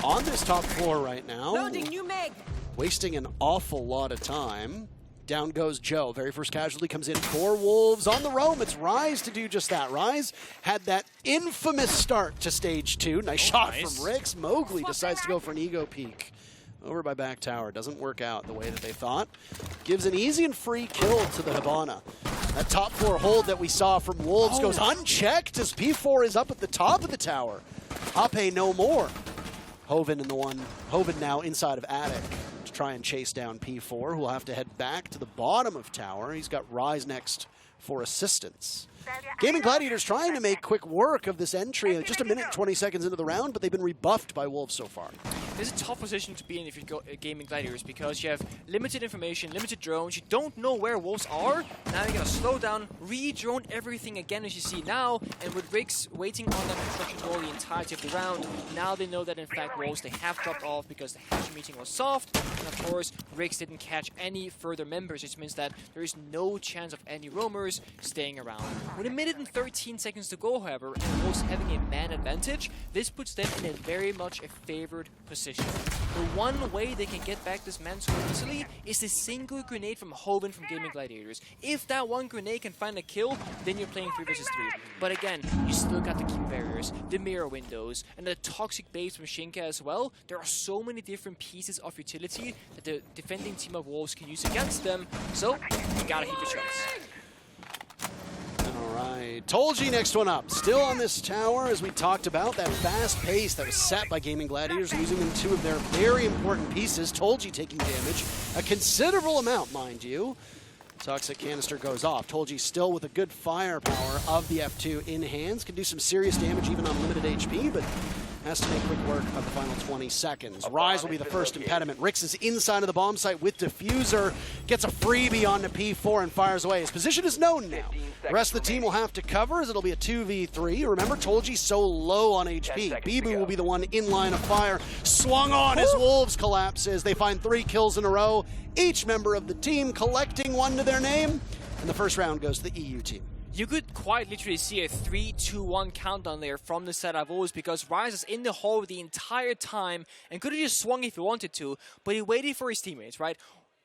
on this top floor right now.
Loading new mag.
Wasting an awful lot of time. Down goes Joe. Very first casualty comes in for Wolves on the roam. It's Rise to do just that. Rise had that infamous start to stage 2. Nice shot from Rix. Mowgli decides to go for an ego peek. Over by back tower. Doesn't work out the way that they thought. Gives an easy and free kill to the Hibana. That top floor hold that we saw from Wolves goes unchecked as P4 is up at the top of the tower. Ape no more. Hoven now inside of Attic to try and chase down P4, who will have to head back to the bottom of tower. He's got Rise next for assistance. Gaimin Gladiators trying to make quick work of this entry. Just a minute and 20 seconds into the round, but they've been rebuffed by Wolves so far.
This is a tough position to be in if you're Gaimin Gladiators, because you have limited information, limited drones, you don't know where Wolves are. Now you're going to slow down, re-drone everything again as you see now, and with Riggs waiting on that construction wall the entirety of the round, now they know that in fact Wolves, they have dropped off because the hatch meeting was soft, and of course Riggs didn't catch any further members, which means that there is no chance of any roamers staying around. With a minute and 13 seconds to go, however, and Wolves having a man advantage, this puts them in a very much a favored position. The one way they can get back this man so easily is the single grenade from Hoven from Gaimin Gladiators. If that one grenade can find a kill, then you're playing 3 versus 3. But again, you still got the keep barriers, the mirror windows, and the toxic base from Shinka as well. There are so many different pieces of utility that the defending team of Wolves can use against them, so you gotta hit your shots.
Tolji next one up. Still on this tower, as we talked about, that fast pace that was set by Gaimin Gladiators, losing them 2 of their very important pieces. Tolji taking damage, a considerable amount, mind you. Toxic canister goes off. Tolji still with a good firepower of the F2 in hands. Can do some serious damage even on limited HP, but has to make quick work of the final 20 seconds. Rise will be the first impediment. Rix is inside of the bomb site with Diffuser, gets a freebie on the P4 and fires away. His position is known now. The rest of the team will have to cover as it'll be a 2v3. Remember, Tolji's so low on HP. Bibu will be the one in line of fire. Swung on as Wolves collapses. They find 3 kills in a row. Each member of the team collecting 1 to their name. And the first round goes to the EU team.
You could quite literally see a 3-2-1 countdown there from the set of Wolves, because Rise is in the hole the entire time and could have just swung if he wanted to, but he waited for his teammates, right?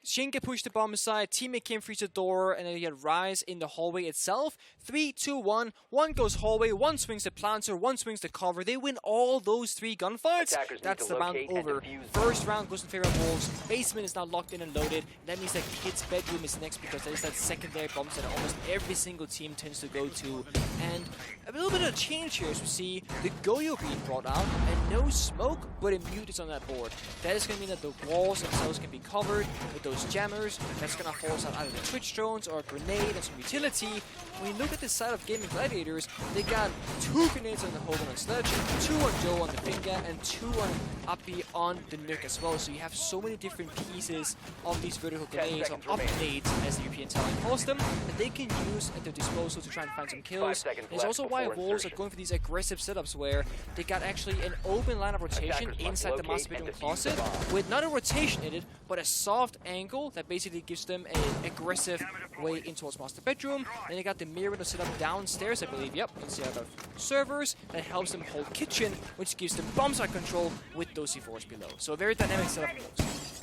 Shinka pushed the bomb aside, teammate came through the door, and then you had Rise in the hallway itself. 3, 2, 1. 1 goes hallway, 1 swings the planter, 1 swings the cover. They win all those 3 gunfights. That's the round over. First round goes in favor of Wolves. Basement is now locked in and loaded. That means that Kid's bedroom is next, because there is that secondary bomb that almost every single team tends to go to. And a little bit of a change here as we see the Goyo being brought out, and no smoke, but a mute is on that board. That is going to mean that the walls themselves can be covered with those jammers. That's going to force out either the Twitch drones or a grenade and some utility. When you look at the side of Gaimin Gladiators, they got 2 grenades on the Hogan on Sledge, 2 on Joe on the Finger, and 2 on Appy on the Nuke as well. So you have so many different pieces of these vertical grenades, or upgrades as the European talent calls them, that they can use at their disposal to try and find some kills. And it's also why Wolves are going for these aggressive setups where they got actually an open line of rotation inside the master bedroom closet, with not a rotation in it, but a soft angle that basically gives them an aggressive way in towards master bedroom. Then they got the mirror window set up downstairs, I believe, yep, instead of servers, that helps them hold kitchen, which gives them bomb site control with those C4s below. So a very dynamic setup for Wolves.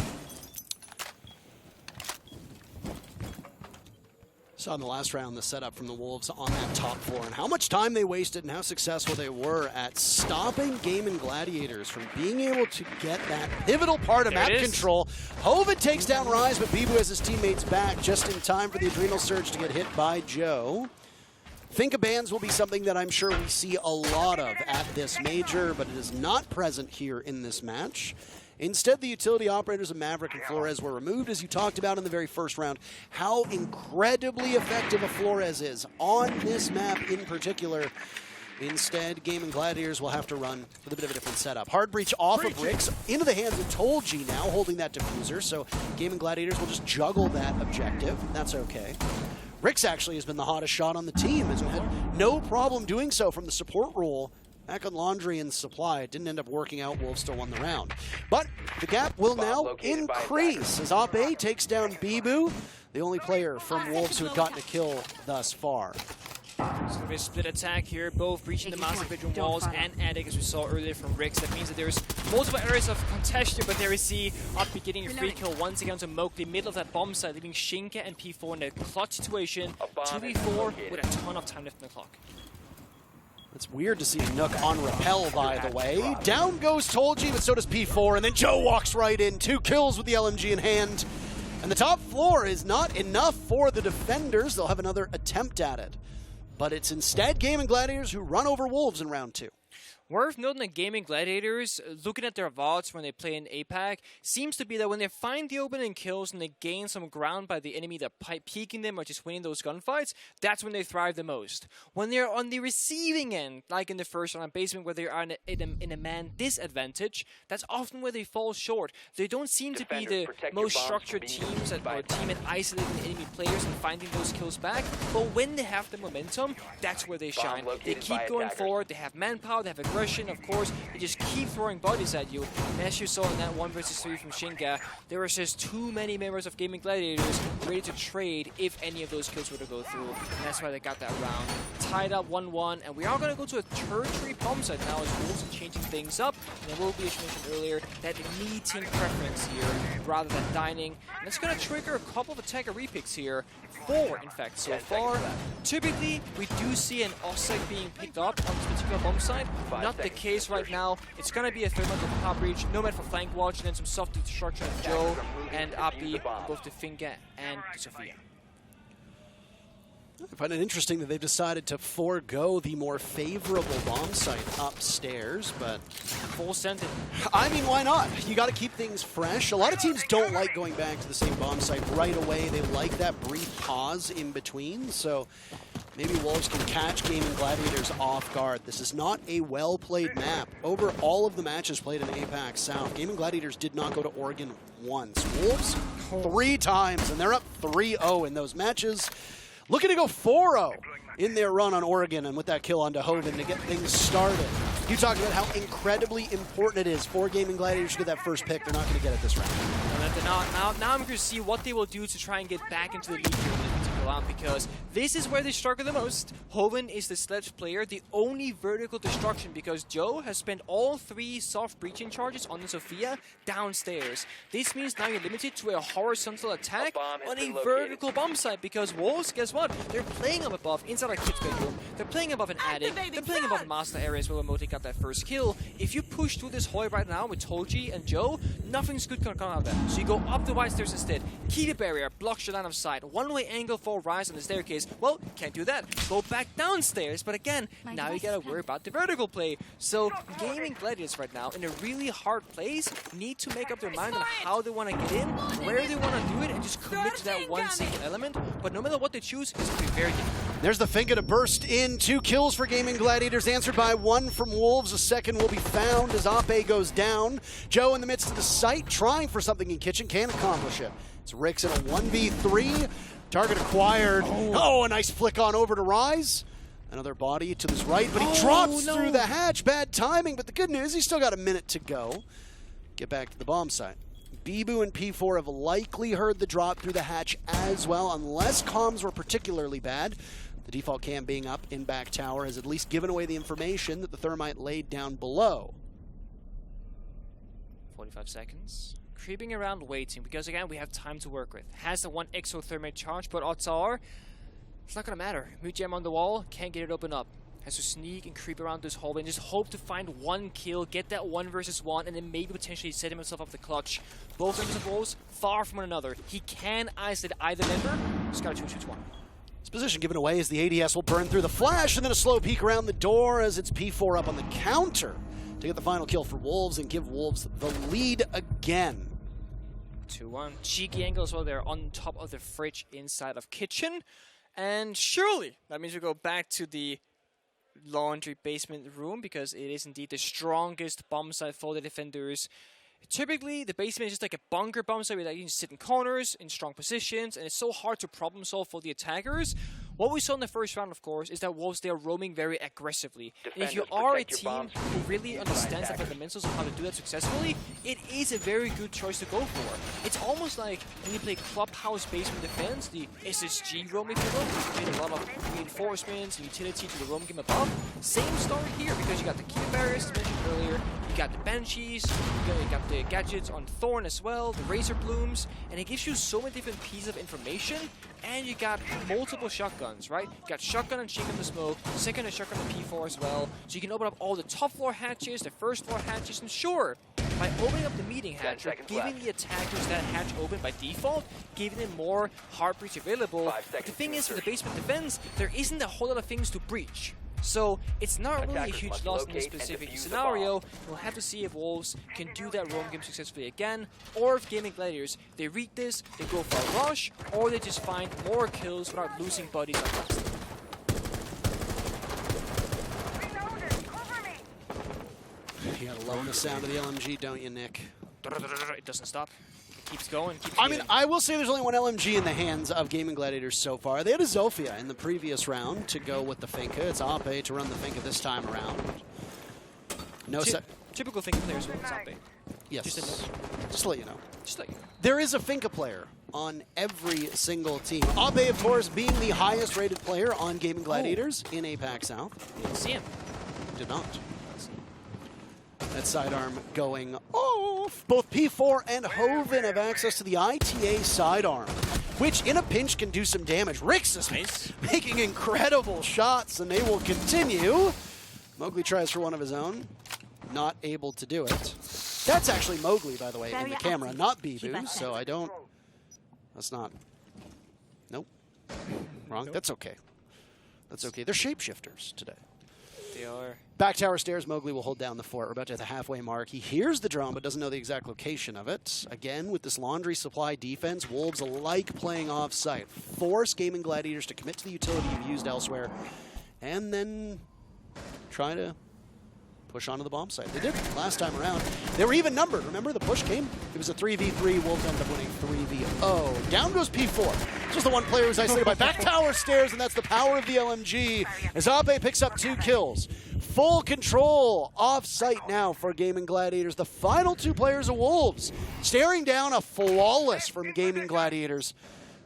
Saw in the last round the setup from the Wolves on that top floor, and how much time they wasted and how successful they were at stopping Gaimin Gladiators from being able to get that pivotal part of map control. Hoven takes down Rise, but Bibu has his teammates back just in time for the adrenal surge to get hit by Joe. Think bans will be something that I'm sure we see a lot of at this major, but it is not present here in this match. Instead, the utility operators of Maverick and Flores were removed, as you talked about in the very first round. How incredibly effective a Flores is on this map in particular. Instead, Gaimin Gladiators will have to run with a bit of a different setup. Hard breach off of Rix, into the hands of Tolji now, holding that diffuser, so Gaimin Gladiators will just juggle that objective. That's okay. Rix actually has been the hottest shot on the team, as we've had no problem doing so from the support role. Back on Laundry and Supply, it didn't end up working out. Wolves still won the round. But the gap will now increase as Ape takes down Bibu, the only player from Wolves who had gotten a kill thus far.
It's going to be a split attack here, both breaching the master bedroom walls and attic, as we saw earlier from Rix. That means that there's multiple areas of contention, but there we see Ape getting a free kill once again to Moke, the middle of that bomb site, leaving Shinka and P4 in a clutch situation. 2v4 with a ton of time left on the clock.
It's weird to see a Nook on Repel, by the way. Down goes Tolji, but so does P4, and then Joe walks right in. 2 kills with the LMG in hand. And the top floor is not enough for the defenders. They'll have another attempt at it. But it's instead Gaimin Gladiators who run over Wolves in round 2.
Worth noting that Gaimin Gladiators, looking at their VODs when they play in APAC, seems to be that when they find the opening kills and they gain some ground by the enemy that peeking them or just winning those gunfights, that's when they thrive the most. When they're on the receiving end, like in the first round on basement where they are in a man disadvantage, that's often where they fall short. They don't seem to be the most structured teams or team at isolating enemy players and finding those kills back, but when they have the momentum, that's where they shine. They keep going forward, they have manpower, they have aggression, of course, they just keep throwing bodies at you. And as you saw in that 1 versus 3 from Shinga, there was just too many members of Gaimin Gladiators ready to trade if any of those kills were to go through. And that's why they got that round. Tied up 1-1, and we are going to go to a tertiary bomb site now as Wolves are changing things up. And there will be, as you mentioned earlier, that meeting preference here rather than dining. And it's going to trigger a couple of attacker repicks here. 4, in fact, so far. Typically, we do see an offset being picked up on this particular bomb site. Not the case right now. It's going to be a thermal with top breach, Nomad for flank watch, and then some soft destruction of Joe and Api, both to Finga and to Sophia.
I find it interesting that they've decided to forego the more favorable bomb site upstairs, but
full sentence.
I mean, why not? You got to keep things fresh. A lot of teams don't like going back to the same bomb site right away. They like that brief pause in between, so maybe Wolves can catch Gaimin Gladiators off guard. This is not a well-played map. Over all of the matches played in APAC South, Gaimin Gladiators did not go to Oregon once. Wolves, 3 times, and they're up 3-0 in those matches. Looking to go 4-0 in their run on Oregon, and with that kill on Hoven to get things started. You talked about how incredibly important it is for Gaimin Gladiators to get that first pick. They're not going to get it this round.
Now I'm going to see what they will do to try and get back into the league here in this particular round, because this is where they struggle the most. Hoven is the sledge player, the only vertical destruction, because Joe has spent all 3 soft breaching charges on the Sophia downstairs. This means now you're limited to a horizontal attack on a vertical bomb site, because Wolves, guess what? They're playing up above, inside our kid's bedroom. They're playing above an attic. They're playing above master areas where Emote got that first kill. If you push through this hallway right now with Toji and Joe, nothing's good gonna come out of that. So you go up the white stairs instead. Keep a barrier, blocks your line of sight. One-way angle for rise on the staircase. Well, can't do that. Go back downstairs, but again, now you gotta worry about the vertical play. So Gaimin Gladiators right now in a really hard place need to make up their mind on how they want to get in, where they want to do it, and just commit to that one single element. But no matter what they choose, it's going to be very difficult.
There's the finger to burst in. 2 kills for Gaimin Gladiators, answered by 1 from Wolves. A second will be found as Ape goes down. Joe in the midst of the site, trying for something in kitchen, can't accomplish it. It's Rix in a 1v3. Target acquired. Oh, a nice flick on over to Rise. Another body to his right, but he drops through the hatch. Bad timing, but the good news, he's still got a minute to go. Get back to the bomb site. Bibu and P4 have likely heard the drop through the hatch as well, unless comms were particularly bad. The default cam being up in back tower has at least given away the information that the thermite laid down below.
45 seconds. Creeping around waiting, because again, we have time to work with. Has the 1 exothermic charge, but odds are, it's not gonna matter. Mute gem on the wall, can't get it open up. Has to sneak and creep around this hallway and just hope to find 1 kill, get that 1 versus 1, and then maybe potentially set himself up the clutch. Both members of Wolves far from one another. He can isolate either member. Just gotta choose which one.
His position given away as the ADS will burn through the flash, and then a slow peek around the door as it's P4 up on the counter to get the final kill for Wolves and give Wolves the lead again.
2-1. Cheeky angle as well there on top of the fridge inside of kitchen. And surely that means we go back to the laundry basement room, because it is indeed the strongest bomb site for the defenders. Typically, the basement is just like a bunker bomb site where you can sit in corners, in strong positions, and it's so hard to problem solve for the attackers. What we saw in the first round, of course, is that Wolves, they are roaming very aggressively. And if you are a team who really understands the fundamentals of how to do that successfully, it is a very good choice to go for. It's almost like when you play Clubhouse Basement Defense, the SSG roam, if you will, you need a lot of reinforcements and utility to the roam game above. Same story here, because you got the key barriers, as mentioned earlier, you got the Banshees, you got the gadgets on Thorn as well, the Razor Blooms, and it gives you so many different pieces of information, and you got multiple shotguns, right? You got shotgun and shake on the smoke, second and shotgun and P4 as well, so you can open up all the top floor hatches, the first floor hatches, and sure, by opening up the meeting hatch, you're giving the attackers that hatch open by default, giving them more hard breach available. But the thing is, for the basement defense, there isn't a whole lot of things to breach. So it's not really a huge loss in this specific scenario. We'll have to see if Wolves can do that roam game successfully again, or if Gaimin Gladiators, they read this, they go for a rush, or they just find more kills without losing bodies on last.
You gotta love the sound of the LMG, don't you, Nick?
It doesn't stop. It keeps going.
I mean, I will say there's only one LMG in the hands of Gaimin Gladiators so far. They had a Zofia in the previous round to go with the Finka. It's Ape to run the Finka this time around. No
typical Finka players will Ape.
Yes. Just to let you know.
Just like
There is a Finka player on every single team. Ape, of course, being the highest rated player on Gaimin Gladiators in APAC South.
you didn't see him.
Did not. That sidearm going off. Both P4 and Hoven have access to the ITA sidearm, which in a pinch can do some damage. Rix is making incredible shots, and they will continue. Mowgli tries for one of his own. Not able to do it. That's actually Mowgli, by the way, in the camera, not Bibu, so I don't... That's not... Nope. Wrong. That's okay. That's okay. They're shapeshifters today.
They are.
Back tower stairs, Mowgli will hold down the fort. We're about to hit the halfway mark. He hears the drone, but doesn't know the exact location of it. Again, with this laundry supply defense, Wolves like playing off-site. Force Gaimin Gladiators to commit to the utility you've used elsewhere, and then try to push onto the bomb site. They did last time around. They were even numbered. Remember, the push came? It was a 3v3. Wolves ended up winning 3v0. Down goes P4. Just the one player who's isolated by back tower stairs, and that's the power of the LMG as Ape picks up 2 kills. Full control off-site now for Gaimin Gladiators. The final 2 players of Wolves staring down a flawless from Gaimin Gladiators.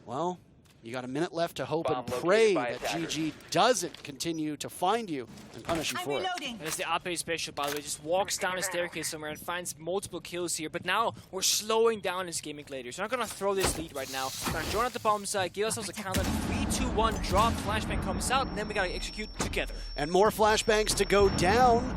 Well, you got a minute left to hope and pray that GG doesn't continue to find you and punish you for it.
And it's the Ape special, by the way. Just walks down a staircase somewhere and finds multiple kills here. But now we're slowing down his Gaimin Gladiators. We're not going to throw this lead right now. We're going to join at the bomb site, give ourselves a countdown. 3, 2, 1, drop, flashbang comes out, and then we got to execute together.
And more flashbangs to go down.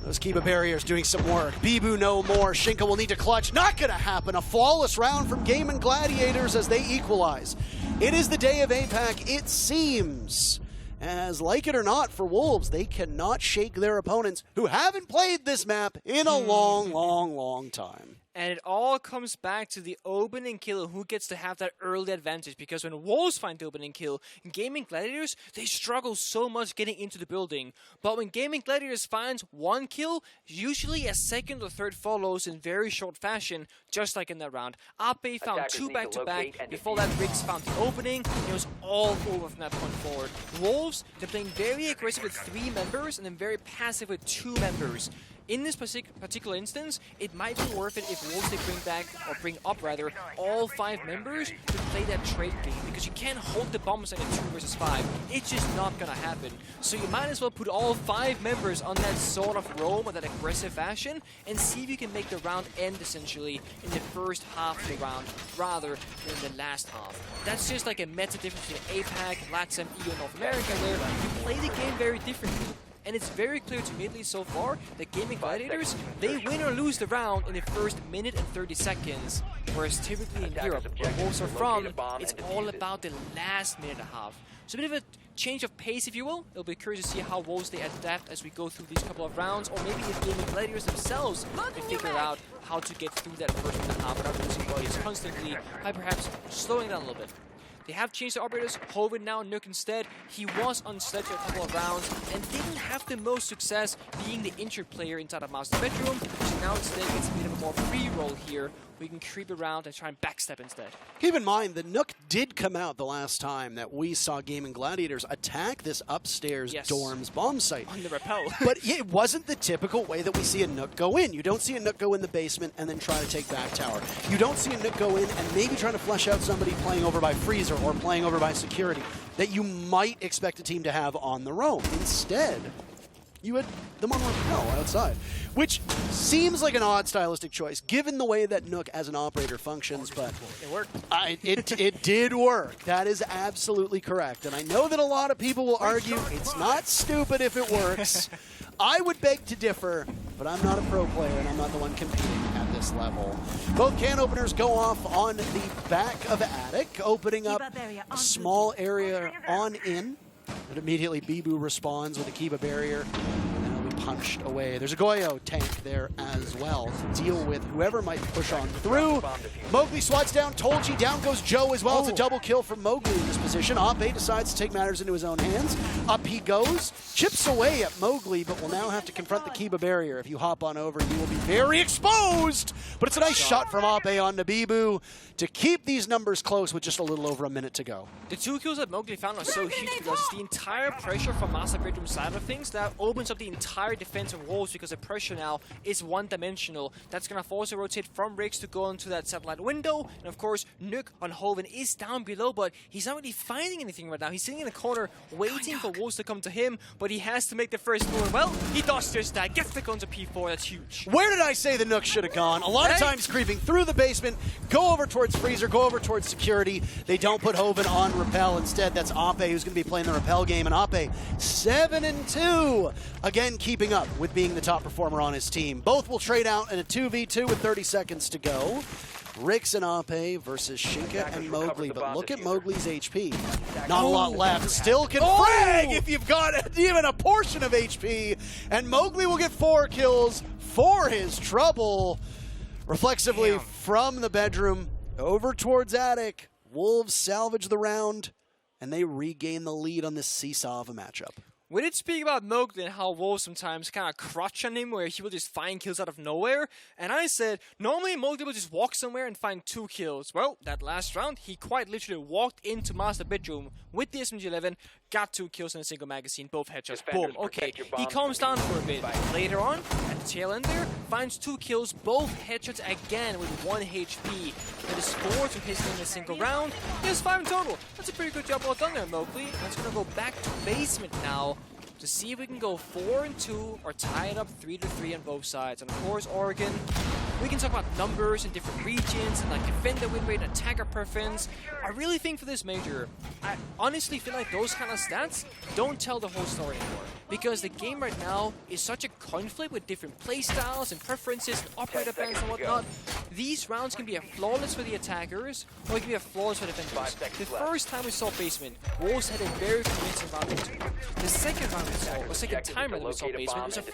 Those Kiba barriers doing some work. Bibu no more. Shinka will need to clutch. Not going to happen. A flawless round from Gaimin Gladiators as they equalize. It is the day of APAC, it seems. As, like it or not, for Wolves, they cannot shake their opponents who haven't played this map in a long, long, long time.
And it all comes back to the opening kill and who gets to have that early advantage. Because when Wolves find the opening kill, in Gaimin Gladiators, they struggle so much getting into the building. But when Gaimin Gladiators finds 1 kill, usually a second or third follows in very short fashion, just like in that round. Ape found 2 back-to-back. Before that, Riggs found the opening. It was all over from that point forward. Wolves, they're playing very aggressive with 3 members and then very passive with 2 members. In this particular instance, it might be worth it if Wolves they bring up all 5 members to play that trade game, because you can't hold the bomb site in 2 versus 5. It's just not gonna happen. So you might as well put all 5 members on that sort of roam or that aggressive fashion and see if you can make the round end essentially in the first half of the round rather than the last half. That's just like a meta difference between APAC, LATAM, EU, and North America, where you play the game very differently. And it's very clear to me, at least so far, that Gaimin Gladiators, they win or lose the round in the first minute and 30 seconds. Whereas typically in Europe, where Wolves are from, it's all about the last minute and a half. So a bit of a change of pace, if you will. It'll be curious to see how Wolves they adapt as we go through these couple of rounds, or maybe if Gaimin Gladiators themselves they figure out how to get through that first minute and a half without losing bodies constantly, by perhaps slowing down a little bit. They have changed the operators. Hoven now Nook instead. He was on sledge for a couple of rounds and didn't have the most success being the injured player inside of Master Bedroom. So now instead it's a bit of a more free roll here. We can creep around and try and backstep instead.
Keep in mind, the Nook did come out the last time that we saw Gaimin Gladiators attack this upstairs dorm's bomb site.
On the rappel.
But it wasn't the typical way that we see a Nook go in. You don't see a Nook go in the basement and then try to take back tower. You don't see a Nook go in and maybe trying to flush out somebody playing over by Freezer or playing over by security that you might expect a team to have on the roam. Instead, you had them on rappel outside, which seems like an odd stylistic choice, given the way that Nook as an operator functions, but
it worked.
It did work. That is absolutely correct. And I know that a lot of people will argue it's not stupid if it works. I would beg to differ, but I'm not a pro player, and I'm not the one competing at this level. Both can openers go off on the back of Attic, opening up a small area on in. But immediately Bibu responds with a Kiba barrier, and then he'll be punched away. There's a Goyo tank there as well to deal with whoever might push on through. Mowgli swats down Tolji, down goes Joe as well. It's a double kill from Mowgli in this position. Ape decides to take matters into his own hands. Up he goes, chips away at Mowgli, but will now have to confront the Kiba barrier. If you hop on over, you will be very exposed. But it's a nice shot from Ape on Nabibu to keep these numbers close with just a little over a minute to go.
The 2 kills that Mowgli found are so huge because it's the entire pressure from Master Bedroom side of things that opens up the entire defense of Wolves, because the pressure now is one-dimensional. That's going to force a rotate from Riggs to go into that satellite window. And of course, Nook on Hoven is down below, but he's not really finding anything right now. He's sitting in the corner waiting for Wolves to come to him, but he has to make the first move. Well, he does just that. Gets the gun to P4. That's huge.
Where did I say the Nook should have gone? A lot of times creeping through the basement, go over towards Freezer, go over towards security. They don't put Hoven on Repel. Instead, that's Ape who's going to be playing the Repel game. And Ape, 7-2. Again, keeping up with being the top performer on his team. Both will trade out in a 2v2 with 30 seconds to go. Rix and Ape versus Shinka and Mowgli, but look at Mowgli's HP. Not a lot left. Still can frag if you've got even a portion of HP. And Mowgli will get 4 kills for his trouble. Reflexively from the bedroom over towards Attic. Wolves salvage the round, and they regain the lead on this seesaw of a matchup.
We did speak about Mowgli and how Wolves sometimes kind of crutch on him where he will just find kills out of nowhere. And I said, normally Mowgli will just walk somewhere and find 2 kills. Well, that last round, he quite literally walked into Master Bedroom with the SMG-11, got 2 kills in a single magazine, both headshots. Boom. Okay, he calms down for a bit. Later on, at the tail end there, finds 2 kills, both headshots again with 1 HP. That is 4 to his in a single round. He has 5 in total. That's a pretty good job well done there, Mowgli. That's going to go back to basement now to see if we can go 4-2 or tie it up 3-3 on both sides. And of course, Oregon, we can talk about numbers in different regions and like defender win rate and attacker preference. I really think for this major, I honestly feel like those kind of stats don't tell the whole story anymore. Because the game right now is such a conflict with different playstyles and preferences and operator bans and whatnot. These rounds can be a flawless for the attackers, or it can be a flawless for the defenders. The first time we saw Basement, Wolves had a very convincing round into. The second round we saw, or second time rather we saw Basement, was a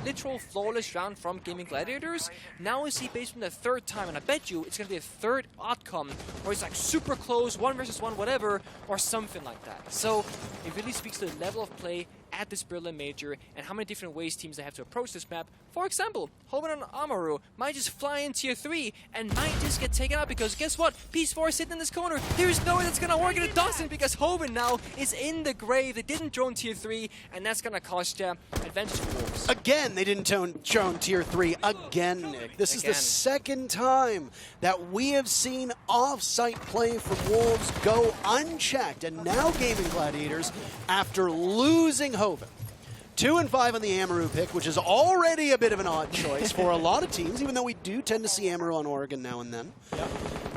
literal flawless round from Gaimin Gladiators. Now we see Basement the third time, and I bet you it's going to be a third outcome, where it's like super close, 1 versus 1, whatever, or something like that. So it really speaks to the level of play at this Berlin Major and how many different ways teams they have to approach this map. For example, Hoven and Amaru might just fly in tier 3 and might just get taken out because guess what? Piece 4 is sitting in this corner. There's no way that's going to work, and it doesn't because Hoven now is in the grave. They didn't drone tier 3, and that's going to cost you advantage for Wolves.
Again, they didn't drone tier 3. Again, Nick. This is the second time that we have seen off-site play from Wolves go unchecked, and now Gaimin Gladiators, after losing Hoven, 2-5 on the Amaru pick, which is already a bit of an odd choice for a lot of teams, even though we do tend to see Amaru on Oregon now and then. Yep.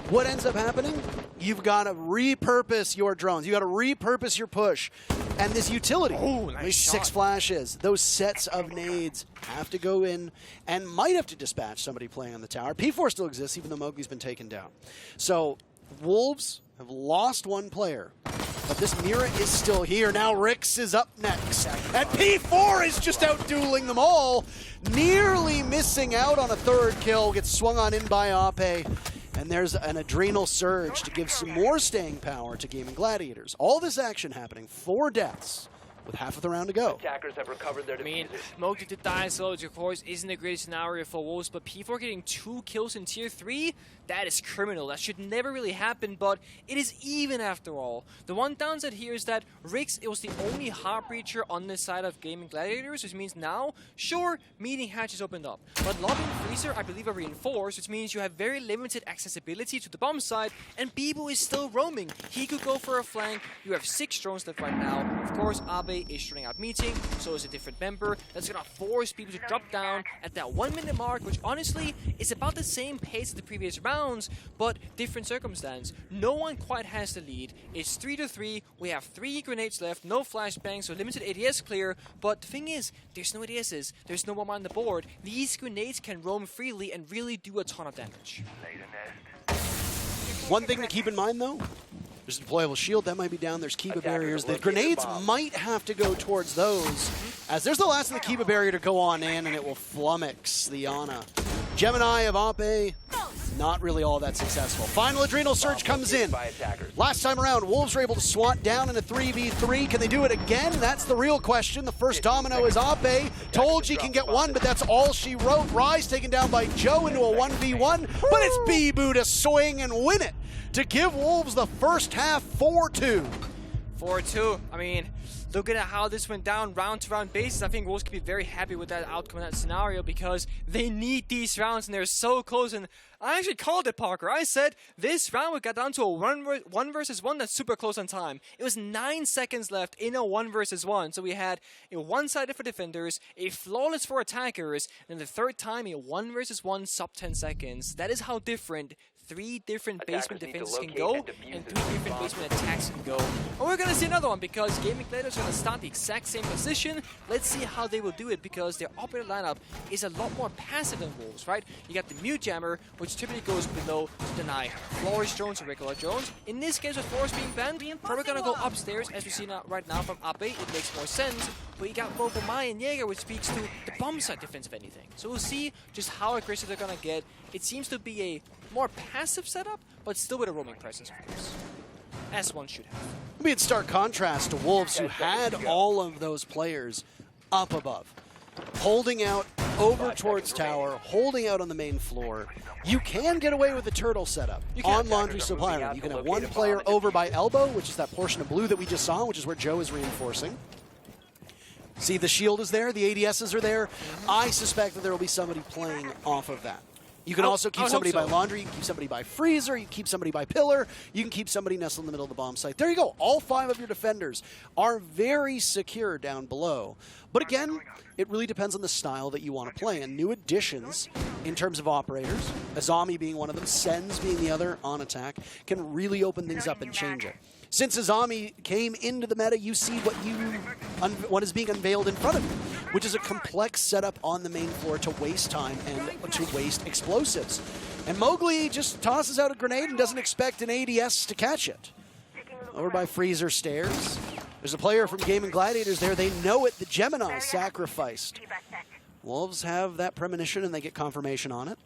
What ends up happening? You've got to repurpose your drones. You've got to repurpose your push. And this utility, these 6 flashes, those sets of nades have to go in and might have to dispatch somebody playing on the tower. P4 still exists, even though Mowgli's been taken down. So Wolves have lost 1 player. But this Mira is still here. Now Rix is up next. And P4 is just out-dueling them all. Nearly missing out on a 3rd kill. Gets swung on in by Ape. And there's an adrenal surge to give some more staying power to Gaimin Gladiators. All this action happening. 4 deaths with half of the round to go.
Attackers have recovered their
Mowgli to die solo, of course, isn't the greatest scenario for Wolves, but P4 getting 2 kills in tier 3, that is criminal. That should never really happen, but it is even after all. The one downside here is that Rix, it was the only Heartbreacher on this side of Gaimin Gladiators, which means now, sure, meeting hatches opened up. But Lobby and Freezer, I believe, are reinforced, which means you have very limited accessibility to the bomb side, and Bibu is still roaming. He could go for a flank. You have 6 drones left right now. Of course, Abe is shooting out meeting, so is a different member. That's going to force people to drop down at that 1 minute mark, which honestly is about the same pace as the previous rounds, but different circumstance. No one quite has the lead. It's 3-3. We have 3 grenades left, no flashbangs, so limited ADS clear, but the thing is, there's no ADSs, there's no one on the board. These grenades can roam freely and really do a ton of damage.
One thing to keep in mind though, There's a deployable shield. That might be down. There's Kiba barriers. The grenades might have to go towards those, as there's the last of the Kiba barrier to go on in, and it will flummox the Ana. Gemini of Ape, not really all that successful. Final Adrenal Surge comes in. Last time around, Wolves were able to swat down in a 3v3. Can they do it again? That's the real question. The first domino is Ape. Told she can get one, but that's all she wrote. Rise taken down by Joe into a 1v1, but it's Bibu to swing and win it to give Wolves the first half 4-2.
4-2. I mean, looking at how this went down round-to-round basis, I think Wolves could be very happy with that outcome in that scenario because they need these rounds and they're so close. And I actually called it, Parker. I said this round would get down to a 1 versus 1 that's super close on time. It was 9 seconds left in a 1 versus 1. So we had a one-sided for defenders, a flawless for attackers, and the third time a 1 versus 1 sub 10 seconds. That is how different 3 different basement defenses can go, and 3 different basement attacks can go. And we're going to see another one because Gaimin Gladiators are going to start the exact same position. Let's see how they will do it because their operator lineup is a lot more passive than Wolves, right? You got the Mute Jammer, which typically goes below to deny Flourish drones or regular drones. In this case, with Flourish being banned, probably going to go upstairs, as we see right now from Ape. It makes more sense. But you got both Mai and Jaeger, which speaks to the bomb side defense, if anything. So we'll see just how aggressive they're going to get. It seems to be a more passive setup, but still with a roaming presence, of course. As one should have.
It'll be in stark contrast to Wolves, who had all of those players up above. Holding out over towards tower, holding out on the main floor. You can get away with the turtle setup on Laundry Supply Room. You can have one player over by elbow, which is that portion of blue that we just saw, which is where Joe is reinforcing. See, the shield is there, the ADSs are there. I suspect that there will be somebody playing off of that. You can also keep somebody by Laundry, you can keep somebody by Freezer, you can keep somebody by Pillar, you can keep somebody nestled in the middle of the bomb site. There you go. All 5 of your defenders are very secure down below. But again, it really depends on the style that you want to play. And new additions in terms of operators, Azami being one of them, Sens being the other on attack, can really open things up and change it. Since Azami came into the meta, you see what is being unveiled in front of you, which is a complex setup on the main floor to waste time and to waste explosives. And Mowgli just tosses out a grenade and doesn't expect an ADS to catch it. Over by Freezer stairs. There's a player from Gaimin Gladiators there. They know it. The Gemini sacrificed. Wolves have that premonition and they get confirmation on it.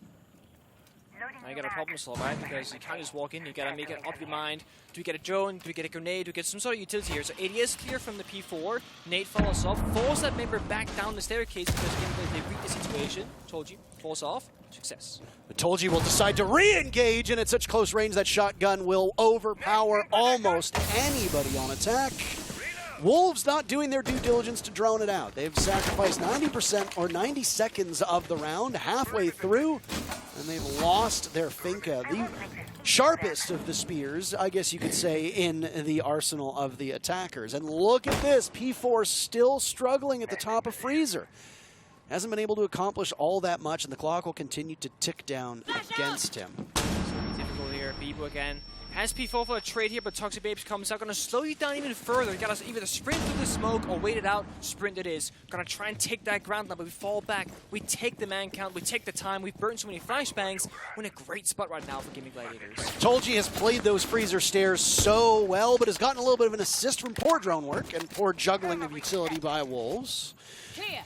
Now you got a problem solve, right? Because you can't just walk in, you gotta make it up your mind. Do we get a drone? Do we get a grenade? Do we get some sort of utility here? So ADS clear from the P4. Nate follows off, falls that member back down the staircase because they read the situation. Told you, falls off. Success.
I told you we'll decide to re-engage, and at such close range that shotgun will overpower almost anybody on attack. Wolves not doing their due diligence to drone it out. They've sacrificed 90% or 90 seconds of the round halfway through, and they've lost their Finka, the sharpest of the spears, I guess you could say, in the arsenal of the attackers. And look at this, P4 still struggling at the top of Freezer. Hasn't been able to accomplish all that much, and the clock will continue to tick down against him.
Difficult here, Bibu again. Has P4 for a trade here, but Toxic Babes comes out. Gonna slow you down even further. You gotta either sprint through the smoke or wait it out. Sprint it is. Gonna try and take that ground now, but we fall back. We take the man count. We take the time. We've burned so many flashbangs. We're in a great spot right now for Gaimin Gladiators.
Tolji has played those Freezer stairs so well, but has gotten a little bit of an assist from poor drone work and poor juggling of utility by Wolves.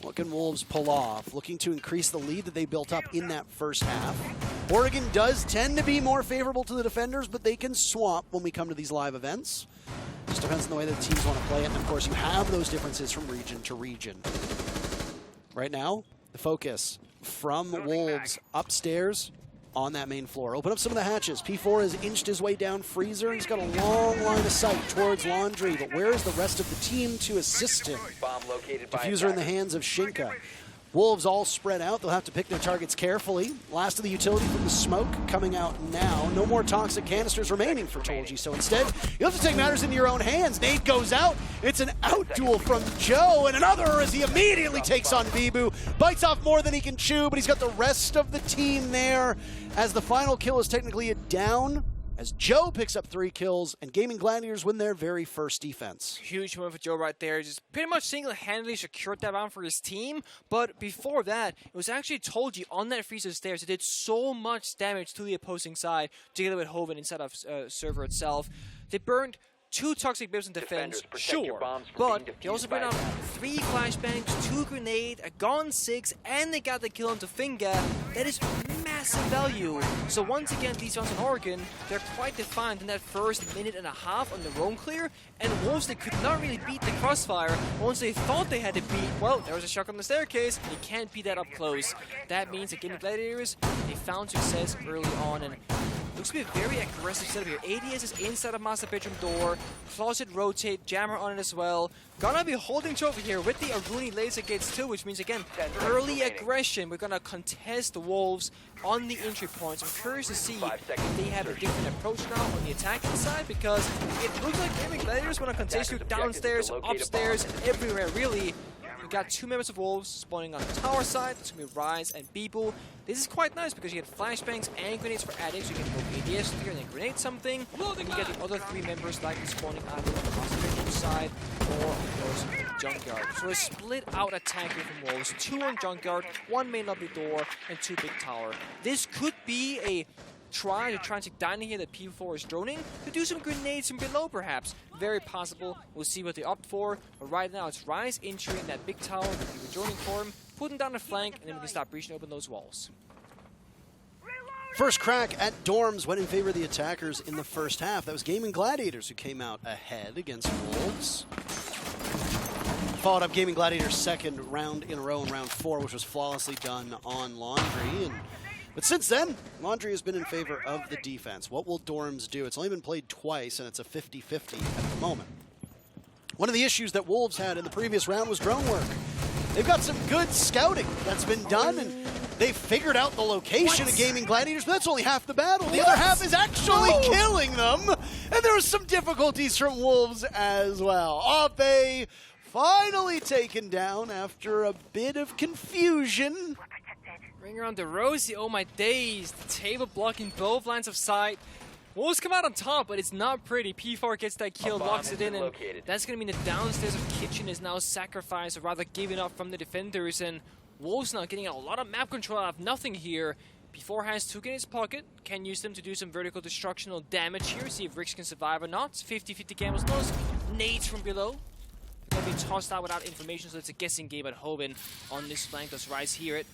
What can Wolves pull off? Looking to increase the lead that they built up in that first half. Oregon does tend to be more favorable to the defenders, but they can swap when we come to these live events. Just depends on the way that the teams want to play it, and of course you have those differences from region to region. Right now, the focus from Wolves upstairs on that main floor. Open up some of the hatches. P4 has inched his way down Freezer. He's got a long line of sight towards Laundry, but where is the rest of the team to assist him? Diffuser in the hands of Shinka. Wolves all spread out. They'll have to pick their targets carefully. Last of the utility from the smoke coming out now. No more toxic canisters remaining for Tolji. So instead, you have to take matters into your own hands. Nate goes out. It's an out duel from Joe, and another as he immediately takes on Bibu. Bites off more than he can chew, but he's got the rest of the team there as the final kill is technically a down as Joe picks up 3 kills and Gaimin Gladiators win their very first defense.
Huge win for Joe right there. Just pretty much single-handedly secured that round for his team. But before that, it was actually Tolji on that freezer stairs. It did so much damage to the opposing side together with Hoven inside of server itself. They burned 2 toxic bibs in defense, sure, but they also burned out 3 flashbangs, 2 grenades, a Gone 6, and they got the kill onto Finger. That is massive value. So once again, these rounds on Oregon, they're quite defined in that first minute and a half on the roam clear, and Wolves, they could not really beat the crossfire. Once they thought they had to beat, well, there was a shock on the staircase, and you can't beat that up close. That means that Gaimin Gladiators, they found success early on, and looks to be a very aggressive setup here. ADS is inside of master bedroom door. Closet rotate, jammer on it as well. Gonna be holding trophy here with the Aruni laser gates too, which means again, early aggression. We're gonna contest the Wolves on the entry points. I'm curious to see if they have a different approach now on the attacking side, because it looks like Gaimin Gladiators wanna contest you downstairs, upstairs, everywhere really. We got 2 members of Wolves spawning on the tower side. It's going to be Rise and Beeble. This is quite nice because you get flashbangs and grenades for addicts. You can move ADS here and then grenade something. And you get the other 3 members likely spawning either on the master bedroom side or of course Junkyard. So a split out attack here from Wolves. 2 on Junkyard, 1 main lobby door, and 2 big tower. This could be a try to take down here that P4 is droning, to do some grenades from below perhaps. Very possible. We'll see what they opt for. But right now it's Rise entering that big tower that we were droning for him, putting down the flank, and then we can start breaching open those walls.
First crack at dorms went in favor of the attackers in the first half. That was Gaimin Gladiators who came out ahead against Wolves. Followed up Gaimin Gladiators' second round in a row in round 4, which was flawlessly done on Laundry. But since then, Laundry has been in favor of the defense. What will Dorms do? It's only been played twice, and it's a 50-50 at the moment. One of the issues that Wolves had in the previous round was drone work. They've got some good scouting that's been done, and they figured out the location of Gaimin Gladiators, but that's only half the battle. The other half is actually killing them, and there was some difficulties from Wolves as well. Ape finally taken down after a bit of confusion.
Ring around the Rosie, oh my days. The table blocking both lines of sight. Wolves come out on top, but it's not pretty. P4 gets that kill, locks it in, and that's going to mean the downstairs of Kitchen is now sacrificed, or rather given up from the defenders, and Wolves now getting a lot of map control out of nothing here. P4 has 2 in his pocket, can use them to do some vertical destructional damage here, see if Rix can survive or not. 50-50 gambles lost, nades from below. They're going to be tossed out without information, so it's a guessing game at Hoven on this flank. Does Rise hear it?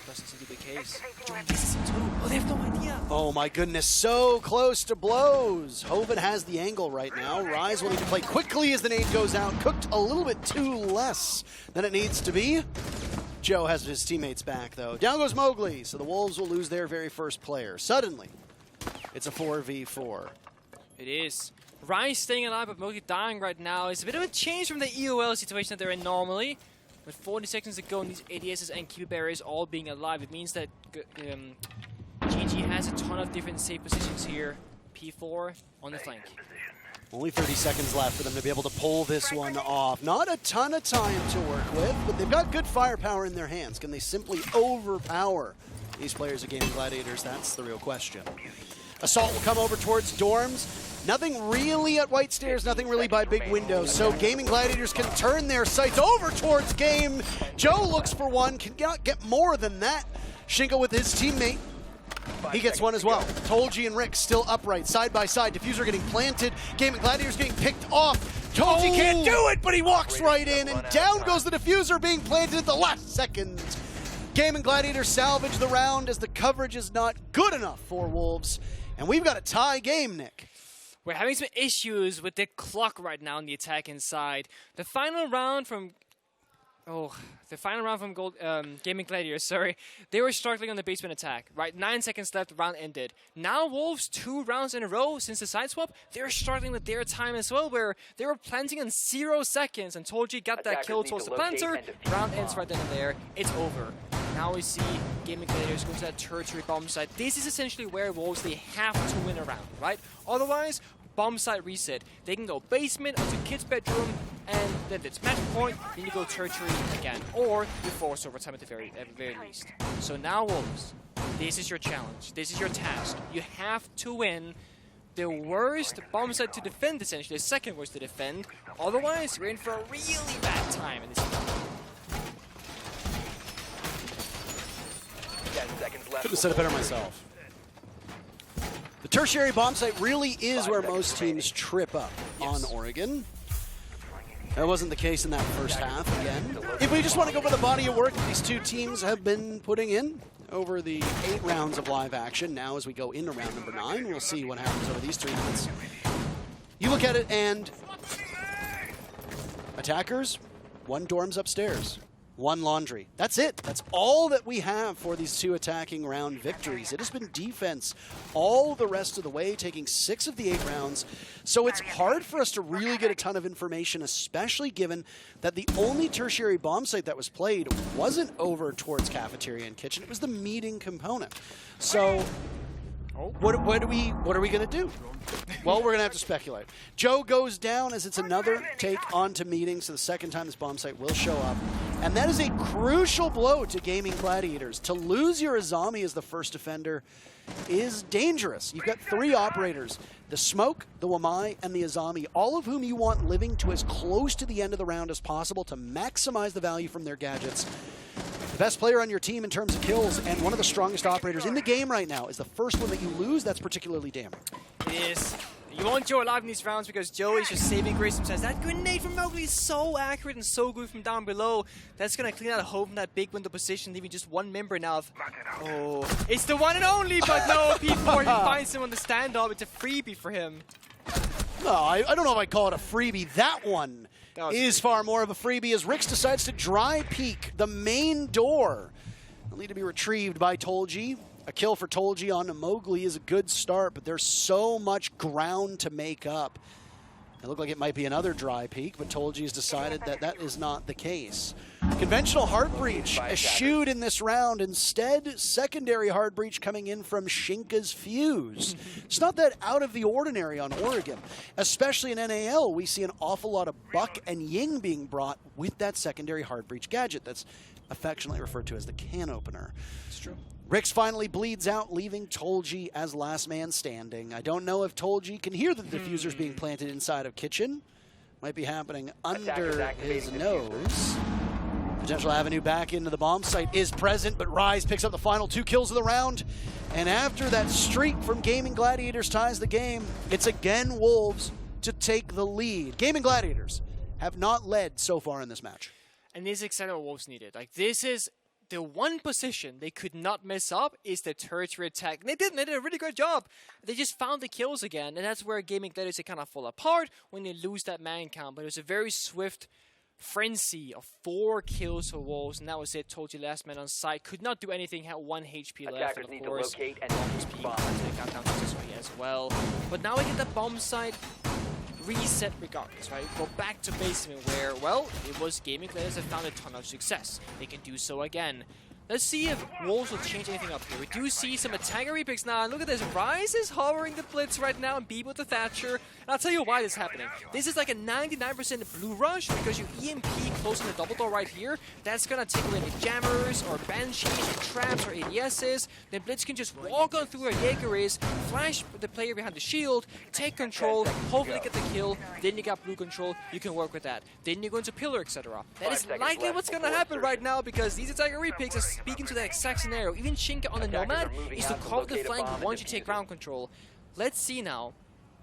Doesn't seem to be the case. Oh, they have no idea.
Oh my goodness, so close to blows. Hoven has the angle right now. Rise will need to play quickly as the nade goes out. Cooked a little bit too less than it needs to be. Joe has his teammates back though. Down goes Mowgli, so the Wolves will lose their very first player. Suddenly, it's a 4v4.
It is. Rise staying alive, but Mowgli dying right now. It's a bit of a change from the EOL situation that they're in normally. With 40 seconds to go and these ADSs and Keeper Barriers all being alive, it means that GG has a ton of different safe positions here. P4 on the flank.
Only 30 seconds left for them to be able to pull this one off. Not a ton of time to work with, but they've got good firepower in their hands. Can they simply overpower these players of Gaimin Gladiators? That's the real question. Assault will come over towards dorms. Nothing really at White Stairs, nothing really by big windows. So Gaimin Gladiators can turn their sights over towards game. Joe looks for one, cannot get more than that. Shinko with his teammate. He gets one as well. Tolji and Rick still upright, side by side. Diffuser getting planted. Gaimin Gladiators getting picked off. Tolji can't do it, but he walks right in, and down goes the diffuser being planted at the last second. Gaimin Gladiators salvage the round as the coverage is not good enough for Wolves. And we've got a tie game, Nick.
We're having some issues with the clock right now on the attacking side. The final round from Gaimin Gladiators, sorry. They were struggling on the basement attack, right? 9 seconds left, the round ended. Now Wolves, 2 rounds in a row since the side swap, they're struggling with their time as well, where they were planting in 0 seconds, and Tolji got that kill towards the planter. Round ends right then and there. It's over. Now we see Gaimin Gladiators go to that tertiary bomb site. This is essentially where Wolves, they have to win a round, right? Otherwise, bomb site reset. They can go basement onto Kid's bedroom, and then it's match point, then you go tertiary again. Or you force overtime at the very least. So now Wolves, this is your challenge. This is your task. You have to win the worst bomb site to defend, essentially, the second worst to defend. Otherwise, we're in for a really bad time in this game.
10 seconds left.
Could have said it better myself. The tertiary bomb site really is where most teams trip up on Oregon. That wasn't the case in that first half again. If we just want to go over the body of work that these two teams have been putting in over the 8 rounds of live action, now as we go into round number 9, we'll see what happens over these 3 minutes. You look at it and attackers, 1 dorms upstairs, 1 laundry. That's it. That's all that we have for these 2 attacking round victories. It has been defense all the rest of the way, taking 6 of the 8 rounds. So it's hard for us to really get a ton of information, especially given that the only tertiary bomb site that was played wasn't over towards cafeteria and kitchen. It was the meeting component. So what are we going to do? Well, we're going to have to speculate. Joe goes down as it's another take onto meeting, so the second time this bomb site will show up. And that is a crucial blow to Gaimin Gladiators. To lose your Azami as the first defender is dangerous. You've got 3 operators, the Smoke, the Wamai, and the Azami, all of whom you want living to as close to the end of the round as possible to maximize the value from their gadgets. The best player on your team in terms of kills and one of the strongest operators in the game right now is the first one that you lose. That's particularly damning.
It is. You want Joe alive in these rounds because Joe is just saving grace himself. That grenade from Mowgli is so accurate and so good from down below. That's going to clean out a hole from that big window position, leaving just 1 member now. Oh, it's the one and only, but no, P4, he finds him on the standoff. It's a freebie for him.
No, I don't know if I'd call it a freebie. That one is far more of a freebie as Rix decides to dry peek the main door. It'll need to be retrieved by Tolji. A kill for Tolji on Mowgli is a good start, but there's so much ground to make up. It looked like it might be another dry peek, but Tolji's decided that that is not the case. Conventional hard breach eschewed in this round. Instead, secondary hard breach coming in from Shinka's Fuse. It's not that out of the ordinary on Oregon. Especially in NAL, we see an awful lot of Buck and Ying being brought with that secondary hard breach gadget that's affectionately referred to as the can opener.
It's true.
Rix finally bleeds out, leaving Tolji as last man standing. I don't know if Tolji can hear the diffusers being planted inside of kitchen. Might be happening under his nose. Potential avenue back into the bomb site is present, but Rise picks up the final 2 kills of the round. And after that streak from Gaimin Gladiators ties the game, it's again Wolves to take the lead. Gaimin Gladiators have not led so far in this match.
And this is exactly what Wolves needed. Like, this is the one position they could not mess up is the tertiary attack. And they did a really good job. They just found the kills again, and that's where Gaimin Gladiators kind of fall apart when they lose that man count. But it was a very swift frenzy of 4 kills for Wolves, and that was it. Told you, last man on site. Could not do anything, had 1 HP left, and of course, bombs being countdown successfully as well. But now we get the bomb site reset regardless, right? Go back to basement where, well, it was Gaimin Gladiators that found a ton of success. They can do so again. Let's see if Wolves will change anything up here. We do see some attacker repicks now, and look at this. Rise is hovering the Blitz right now and Beeb with the Thatcher. And I'll tell you why this is happening. This is like a 99% blue rush because you EMP closing the double door right here. That's going to take away any jammers or banshees or traps or ADSs. Then Blitz can just walk on through where Jaeger is, flash the player behind the shield, take control, hopefully get the kill. Then you got blue control. You can work with that. Then you go into pillar, etc. That is likely what's going to happen right now because these attacker repicks are speaking to that exact scenario. Even Shinka on the Nomad is to cover the flank once you take ground control. Let's see now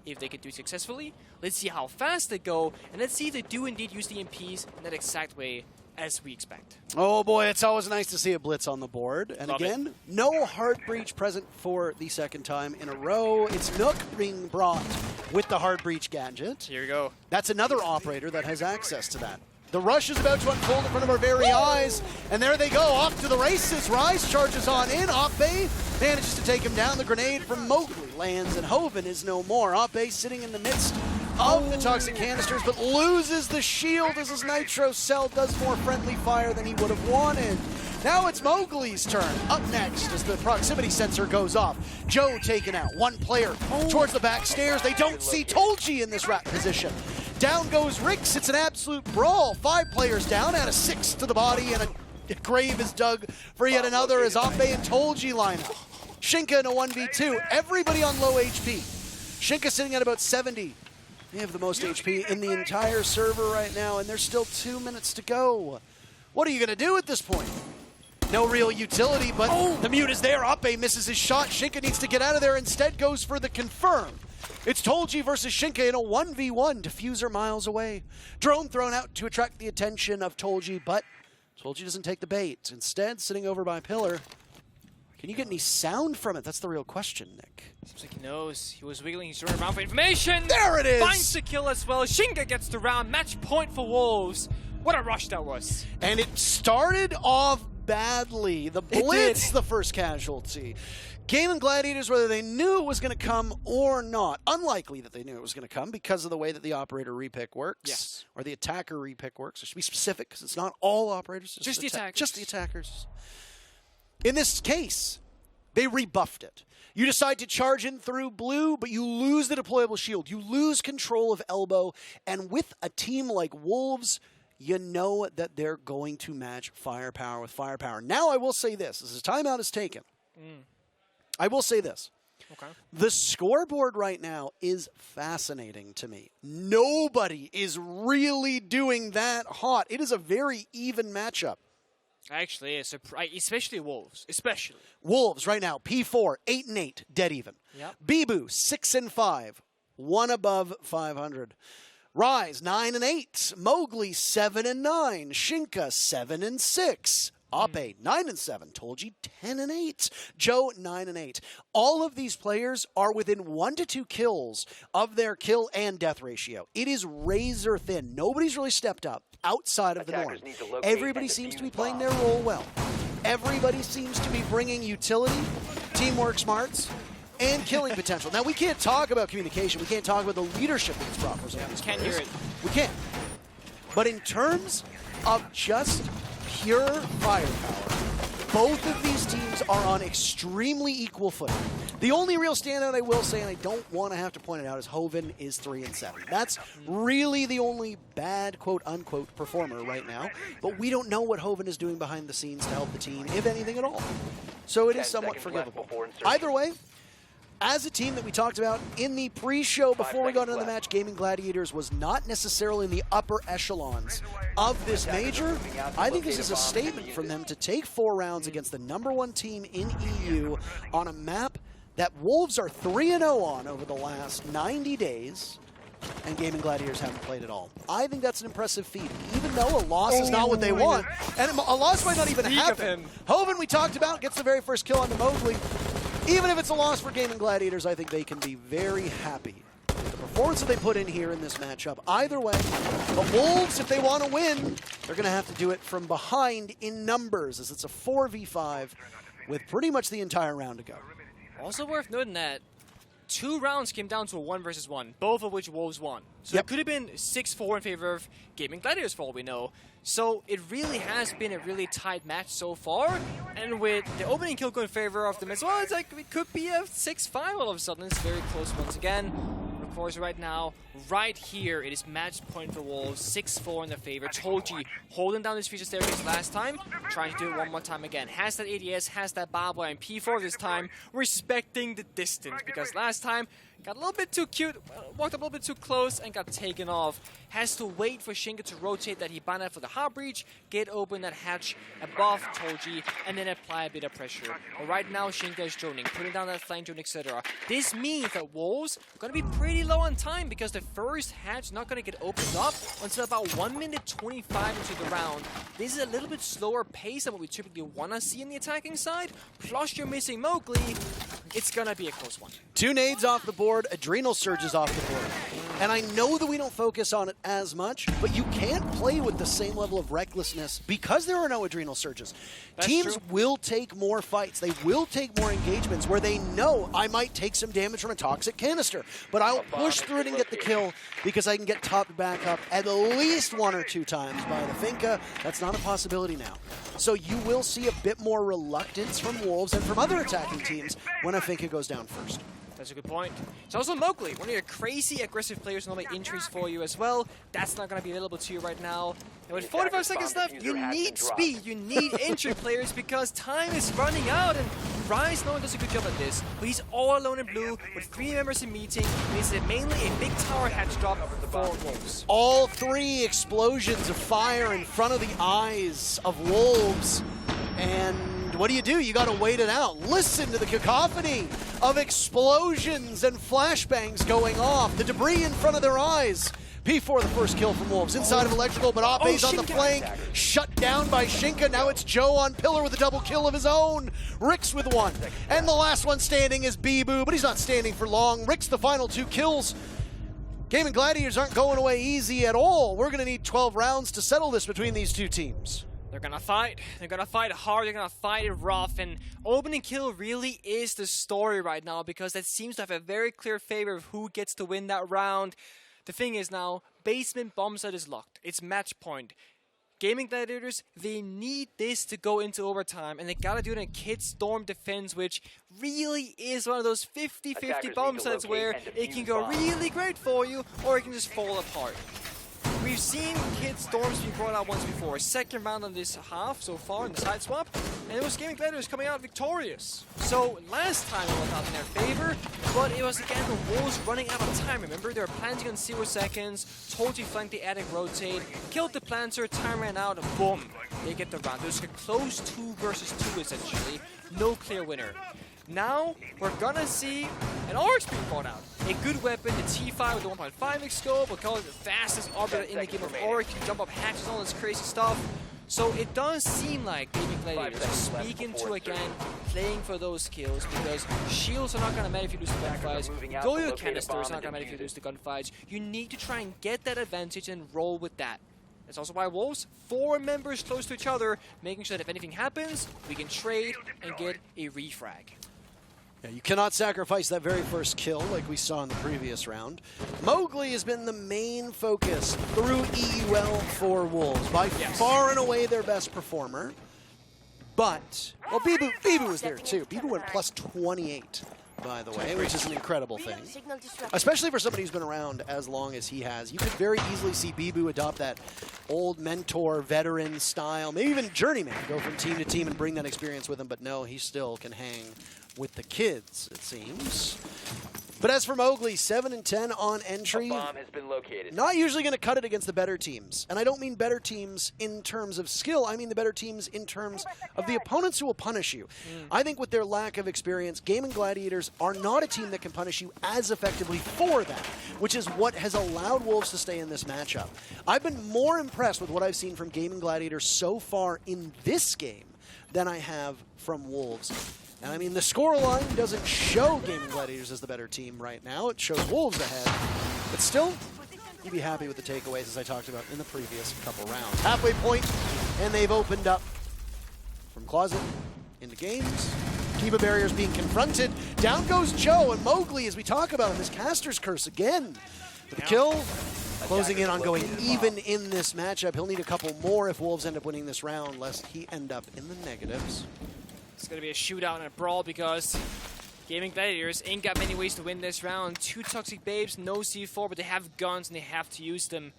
if they can do it successfully. Let's see how fast they go, and let's see if they do indeed use the EMPs in that exact way as we expect.
Oh boy, it's always nice to see a Blitz on the board. And
Love
again,
it.
no hard breach present for the second time in a row. It's Nook being brought with the hard breach gadget.
Here we go.
That's another operator that has access to that. The rush is about to unfold in front of our very eyes, and there they go, off to the races. Rise charges on in. Ape manages to take him down. The grenade from Mowgli lands, and Hoven is no more. Ape sitting in the midst of the toxic canisters, but loses the shield as his nitro cell does more friendly fire than he would have wanted. Now it's Mowgli's turn. Up next as the proximity sensor goes off. Joe taken out. 1 player towards the back stairs. They don't see Tolji in this position. Down goes Rix. It's an absolute brawl. 5 players down, out of 6 to the body, and a grave is dug for yet another as Ape and Tolji line up. Shinka in a 1v2. Everybody on low HP. Shinka sitting at about 70. They have the most HP in the entire server right now, and there's still 2 minutes to go. What are you going to do at this point? No real utility, but the mute is there. Ape misses his shot. Shinka needs to get out of there. Instead goes for the confirm. It's Tolji versus Shinka in a 1v1. Diffuser miles away. Drone thrown out to attract the attention of Tolji, but Tolji doesn't take the bait. Instead, sitting over by Pillar. Can you get any sound from it? That's the real question, Nick.
Seems like he knows. He was wiggling his drone around for information.
There it is!
Finds the kill as well. Shinka gets the round. Match point for Wolves. What a rush that was.
And it started off badly. The Blitz, the first casualty. Gaimin Gladiators, whether they knew it was going to come or not, unlikely that they knew it was going to come because of the way that the operator repick works. Yes. Or the attacker repick works. I should be specific because it's not all operators.
Just the attackers.
Just the attackers. In this case, they rebuffed it. You decide to charge in through blue, but you lose the deployable shield. You lose control of elbow. And with a team like Wolves, you know that they're going to match firepower with firepower. Now, I will say this. As a timeout is taken, I will say this.
Okay.
The scoreboard right now is fascinating to me. Nobody is really doing that hot. It is a very even matchup.
Actually, especially Wolves. Especially.
Wolves right now, P4, 8-8, dead even.
Yep.
Bibu, 6-5, one above 500. Rise, 9-8. Mowgli, 7-9. Shinka, 7-6. Ape, 9-7. Tolji, 10-8. Joe, 9-8. All of these players are within 1 to 2 kills of their kill and death ratio. It is razor thin. Nobody's really stepped up outside of the norm. Everybody seems to be playing their role well. Everybody seems to be bringing utility, teamwork smarts, and killing potential. Now, we can't talk about communication. We can't talk about the leadership that's brought for these
can't
players.
hear it.
We can't. But in terms of just pure firepower, both of these teams are on extremely equal footing. The only real standout I will say, and I don't want to have to point it out, is Hoven is 3-7. That's really the only bad, quote-unquote, performer right now. But we don't know what Hoven is doing behind the scenes to help the team, if anything at all. So it is somewhat forgivable. Either way, as a team that we talked about in the pre-show before we got into the match, Gaimin Gladiators was not necessarily in the upper echelons of this major. I think this is a statement from them to take 4 rounds against the #1 team in EU on a map that Wolves are 3-0 on over the last 90 days, and Gaimin Gladiators haven't played at all. I think that's an impressive feat, even though a loss is not what they want, and a loss might not even happen. Hoven, we talked about, gets the very first kill on the Mowgli. Even if it's a loss for Gaimin Gladiators, I think they can be very happy with the performance that they put in here in this matchup. Either way, the Wolves, if they want to win, they're going to have to do it from behind in numbers, as it's a 4v5 with pretty much the entire round to go.
Also worth noting that 2 rounds came down to a 1 versus 1, both of which Wolves won. So it could have been 6-4 in favor of Gaimin Gladiators for all we know. So it really has been a really tight match so far, and with the opening kill going in favor of them as well, it's like it could be a 6-5 all of a sudden. It's very close once again. Of course, right now, right here, it is match point for Wolves, 6-4 in their favor. Tolji holding down this feature staircase last time, trying to do it one more time again. Has that ADS, has that barbed wire, and P4 this time, respecting the distance, because last time, got a little bit too cute, walked up a little bit too close, and got taken off. Has to wait for Shinka to rotate that Hibana for the hard breach, get open that hatch above Tolji, and then apply a bit of pressure. But right now, Shinka is droning, putting down that flank drone, etc. This means that Wolves are going to be pretty low on time, because the first hatch is not going to get opened up until about 1 minute 25 into the round. This is a little bit slower pace than what we typically want to see in the attacking side. Plus, you're missing Mowgli. It's going to be a close one.
2 nades off the board, adrenal surges off the board. And I know that we don't focus on it as much, but you can't play with the same level of recklessness because there are no adrenal surges.
That's
Teams
true.
will take more fights. They will take more engagements where they know I might take some damage from a toxic canister, but I'll push through it and get the kill because I can get topped back up at least 1 or 2 times by the Finka. That's not a possibility now. So you will see a bit more reluctance from Wolves and from other attacking teams when a Finka goes down first.
That's a good point. It's also Mowgli, one of your crazy aggressive players, normally entries for you as well. That's not going to be available to you right now. And with 45 seconds left, you need speed, you need entry players because time is running out. And Rise, no one does a good job at this, but he's all alone in blue with 3 members in meeting. And it's mainly a big tower hatch drop for Wolves.
All 3 explosions of fire in front of the eyes of Wolves. And what do? You got to wait it out. Listen to the cacophony of explosions and flashbangs going off. The debris in front of their eyes. P4 the first kill from Wolves. Inside of Electrical, but Ape's on the flank. Shut down by Shinka. Now it's Joe on Pillar with a double kill of his own. Rix with 1. And the last one standing is Bibu, but he's not standing for long. Rix the final 2 kills. Gaimin Gladiators aren't going away easy at all. We're going to need 12 rounds to settle this between these 2 teams.
They're gonna fight. They're gonna fight hard. They're gonna fight it rough. And opening kill really is the story right now because that seems to have a very clear favor of who gets to win that round. The thing is now, basement bomb site is locked. It's match point. Gaimin Gladiators, they need this to go into overtime, and they gotta do it in Kid Storm defense, which really is one of those 50-50 bomb sites where it can go really great for you, or it can just fall apart. We've seen Kid Storms being brought out once before. Second round on this half so far in the side swap, and it was Gaimin Gladiators coming out victorious. So last time it was out in their favor, but it was again the Wolves running out of time. Remember, they were planting on 0 seconds, totally flanked the attic rotate, killed the planter, time ran out, and boom, they get the round. It was a close 2 versus 2 essentially, no clear winner. Now, we're gonna see an Oryx being brought out. A good weapon, the T5 with the 1.5x scope, we'll call it the fastest arbiter in the game of Oryx, can jump up hatches, all this crazy stuff. So it does seem like Gaimin Gladiators are speaking to again, playing for those kills, because shields are not gonna matter if you lose the gunfights, Goyo canister is not gonna matter if you lose the gunfights. You need to try and get that advantage and roll with that. That's also why Wolves, 4 members close to each other, making sure that if anything happens, we can trade and get a refrag.
Yeah, you cannot sacrifice that very first kill like we saw in the previous round. Mowgli has been the main focus through EUL for Wolves. By far and away their best performer. But, well, Bibu was there too. Bibu went plus 28, by the way, which is an incredible thing. Especially for somebody who's been around as long as he has. You could very easily see Bibu adopt that old mentor, veteran style, maybe even journeyman, go from team to team and bring that experience with him. But no, he still can hang with the kids, it seems. But as for Mowgli, 7 and 10 on entry.
A bomb has been located.
Not usually going to cut it against the better teams. And I don't mean better teams in terms of skill. I mean the better teams in terms of the opponents who will punish you. I think with their lack of experience, Gaimin Gladiators are not a team that can punish you as effectively for that, which is what has allowed Wolves to stay in this matchup. I've been more impressed with what I've seen from Gaimin Gladiators so far in this game than I have from Wolves. And I mean, the scoreline doesn't show Gaimin Gladiators as the better team right now. It shows Wolves ahead. But still, you'd be happy with the takeaways, as I talked about in the previous couple rounds. Halfway point, and they've opened up from closet into games. Kiba barriers being confronted. Down goes Joe, and Mowgli, as we talk about him, this caster's curse again. For the kill, closing in on going even in this matchup. He'll need a couple more if Wolves end up winning this round, lest he end up in the negatives.
It's going to be a shootout and a brawl because Gaimin Gladiators ain't got many ways to win this round. 2 toxic babes, no C4, but they have guns and they have to use them.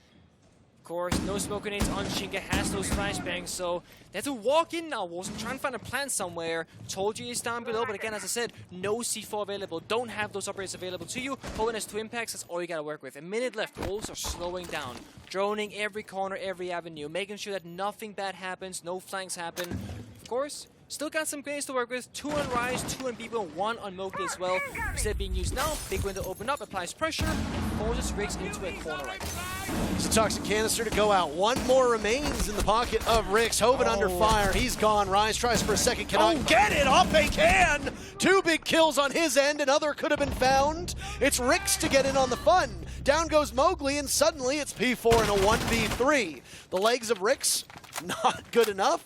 Of course, no smoke grenades on Shinka, has those flashbangs, so they have to walk in now, Wolves, and try and find a plant somewhere. Told you he's down below, but again, as I said, no C4 available. Don't have those operators available to you. Owen has 2 impacts, that's all you got to work with. A minute left, Wolves are slowing down. Droning every corner, every avenue, making sure that nothing bad happens, no flanks happen. Of course, still got some grenades to work with. 2 on Rise, 2 on Bibo, and 1 on Mowgli as well. Instead of being used now, big window open up, applies pressure, and forces Rix into a corner right now.
It's a toxic canister to go out. 1 more remains in the pocket of Rix. Hoven under fire. He's gone. Rise tries for a second. Cannot get it. Ape can. 2 big kills on his end. Another could have been found. It's Rix to get in on the fun. Down goes Mowgli, and suddenly it's P4 in a 1v3. The legs of Rix, not good enough.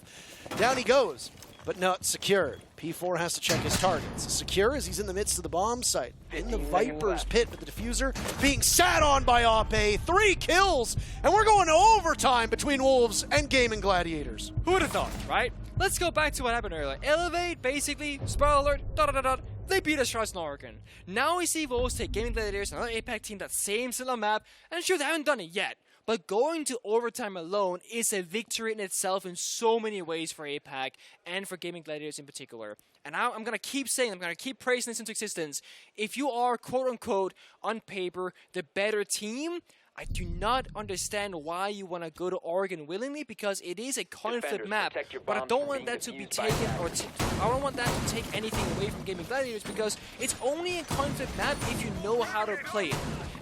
Down he goes, but not secured. P4 has to check his targets. Secure as he's in the midst of the bomb site. In the Viper's pit with the diffuser being sat on by Ape. 3 kills, and we're going to overtime between Wolves and Gaimin Gladiators.
Who would have thought, right? Let's go back to what happened earlier. Elevate, basically, spoiler alert, They beat us twice in Oregon. Now we see Wolves take Gaimin Gladiators, another APAC team, that same similar map, and sure, they haven't done it yet. But going to overtime alone is a victory in itself in so many ways for APAC and for Gaimin Gladiators in particular. And I'm going to keep saying, I'm going to keep praising this into existence. If you are, quote-unquote, on paper, the better team, I do not understand why you want to go to Oregon willingly, because it is a coin flip map, but I don't want that to be taken, or I don't want that to take anything away from Gaimin Gladiators, because it's only a coin flip map if you know how to play it.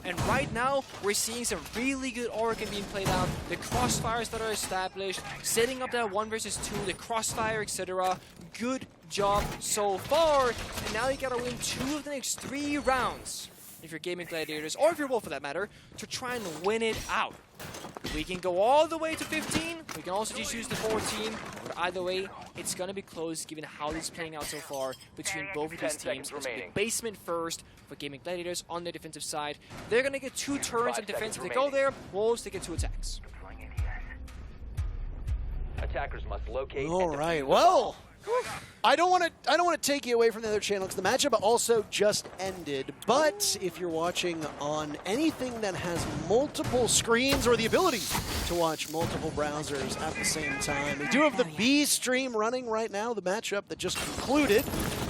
And right now, we're seeing some really good Oregon being played out, the crossfires that are established, setting up that 1 versus 2, the crossfire, etc. Good job so far, and now you gotta win 2 of the next 3 rounds. If you're Gaimin Gladiators, or if you're Wolf for that matter, to try and win it out. We can go all the way to 15, we can also just use the 14, but either way, it's going to be close given how this is playing out so far between both of these teams. It's going to be basement first for Gaimin Gladiators on the defensive side. They're going to get 2 turns on defense if they go there. Wolves, they get 2 attacks.
Attackers must locate.
All right, well, I don't want to take you away from the other channel because the matchup also just ended. But if you're watching on anything that has multiple screens or the ability to watch multiple browsers at the same time, we do have the B stream running right now. The matchup that just concluded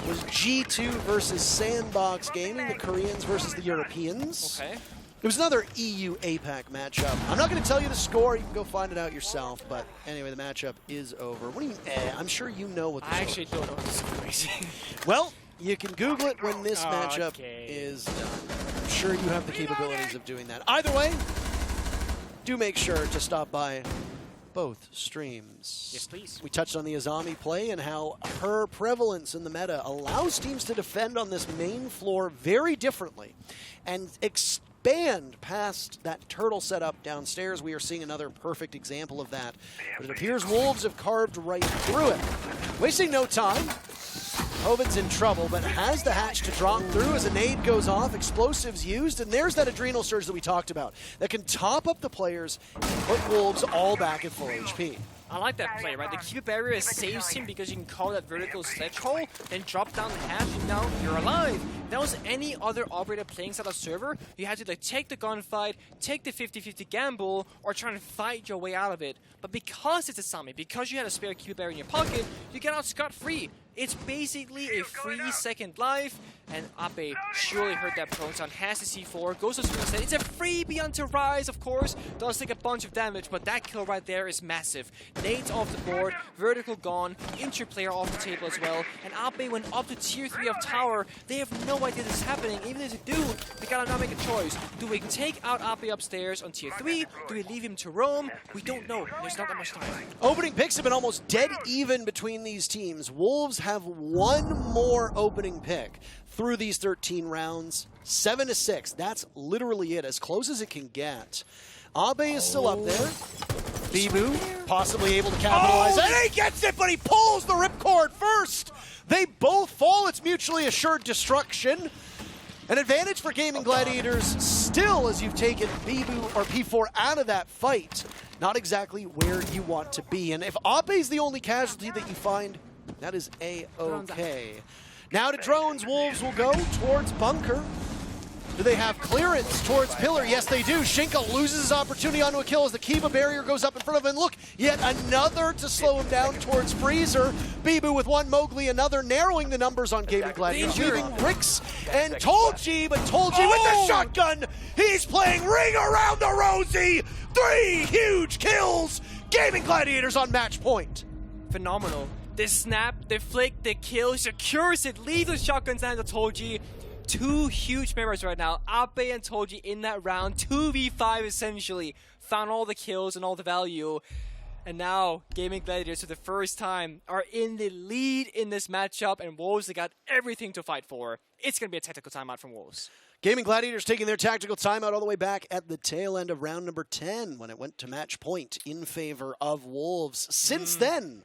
was G2 versus Sandbox Gaming, the Koreans versus the Europeans.
Okay.
It was another EU APAC matchup. I'm not going to tell you the score. You can go find it out yourself. But anyway, the matchup is over. What do you mean, I'm sure you know what the score is.
I actually don't know what this is.
Well, you can Google it when this matchup is done. I'm sure you have the capabilities of doing that. Either way, do make sure to stop by both streams.
Yes, please.
We touched on the Azami play and how her prevalence in the meta allows teams to defend on this main floor very differently and expand past that turtle setup downstairs. We are seeing another perfect example of that. But it appears Wolves have carved right through it. Wasting no time. Hoven's in trouble, but has the hatch to drop through as a nade goes off, explosives used, and there's that adrenal surge that we talked about that can top up the players and put Wolves all back at full HP.
I like that play, right? The keep barrier saves him because you can call that vertical sledge hole, then drop down the hatch, and now you're alive. If that was any other operator playing inside a server, you had to like take the gunfight, take the 50-50 gamble, or try to fight your way out of it. But because it's a Sami, because you had a spare keep barrier in your pocket, you get out scot-free. It's basically a free second life, and Ape surely heard that Proton, has the C4, goes to swing. It's a freebie onto Rise, of course, does take a bunch of damage, but that kill right there is massive. Nade's off the board, vertical gone, interplayer off the table as well, and Ape went up to tier 3 of tower. They have no idea this is happening. Even if they do, they gotta now make a choice. Do we take out Ape upstairs on tier 3? Do we leave him to roam? We don't know. There's not that much time.
Opening picks have been almost dead even between these teams. Wolves have one more opening pick through these 13 rounds, 7-6. That's literally it, as close as it can get. Abe is still up there. Bibu possibly able to capitalize. And he gets it, but he pulls the ripcord first. They both fall. It's mutually assured destruction. An advantage for Gaimin Gladiators still, as you've taken Bibu or P4 out of that fight. Not exactly where you want to be. And if Abe's the only casualty that you find, that is A-okay. Now to drones, Wolves will go towards bunker. Do they have clearance towards pillar? Yes, they do. Shinka loses his opportunity onto a kill as the Kiva barrier goes up in front of him. And look, yet another to slow him down towards Freezer. Bibu with one, Mowgli another, narrowing the numbers on Gaimin Gladiators, leaving Rix and Tolji, but Tolji with the shotgun. He's playing Ring Around the Rosie. 3 huge kills. Gaimin Gladiators on match point.
Phenomenal. The snap, the flick, the kill, secures it, leaves the shotguns down to Tolji. 2 huge members right now. Abe and Tolji in that round. 2v5 essentially. Found all the kills and all the value. And now, Gaimin Gladiators for the first time are in the lead in this matchup, and Wolves, they got everything to fight for. It's going to be a tactical timeout from Wolves.
Gaimin Gladiators taking their tactical timeout all the way back at the tail end of round number 10 when it went to match point in favor of Wolves. Since then,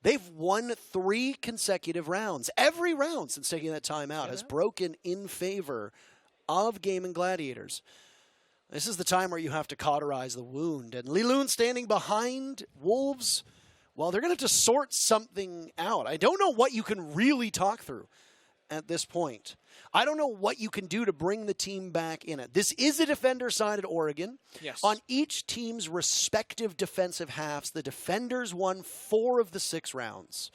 they've won 3 consecutive rounds. Every round since taking that timeout has broken in favor of Gaimin Gladiators. This is the time where you have to cauterize the wound. And Liloon standing behind Wolves, well, they're going to have to sort something out. I don't know what you can really talk through at this point. I don't know what you can do to bring the team back in it. This is a defender-sided Oregon.
Yes.
On each team's respective defensive halves, the defenders won 4 of the 6 rounds.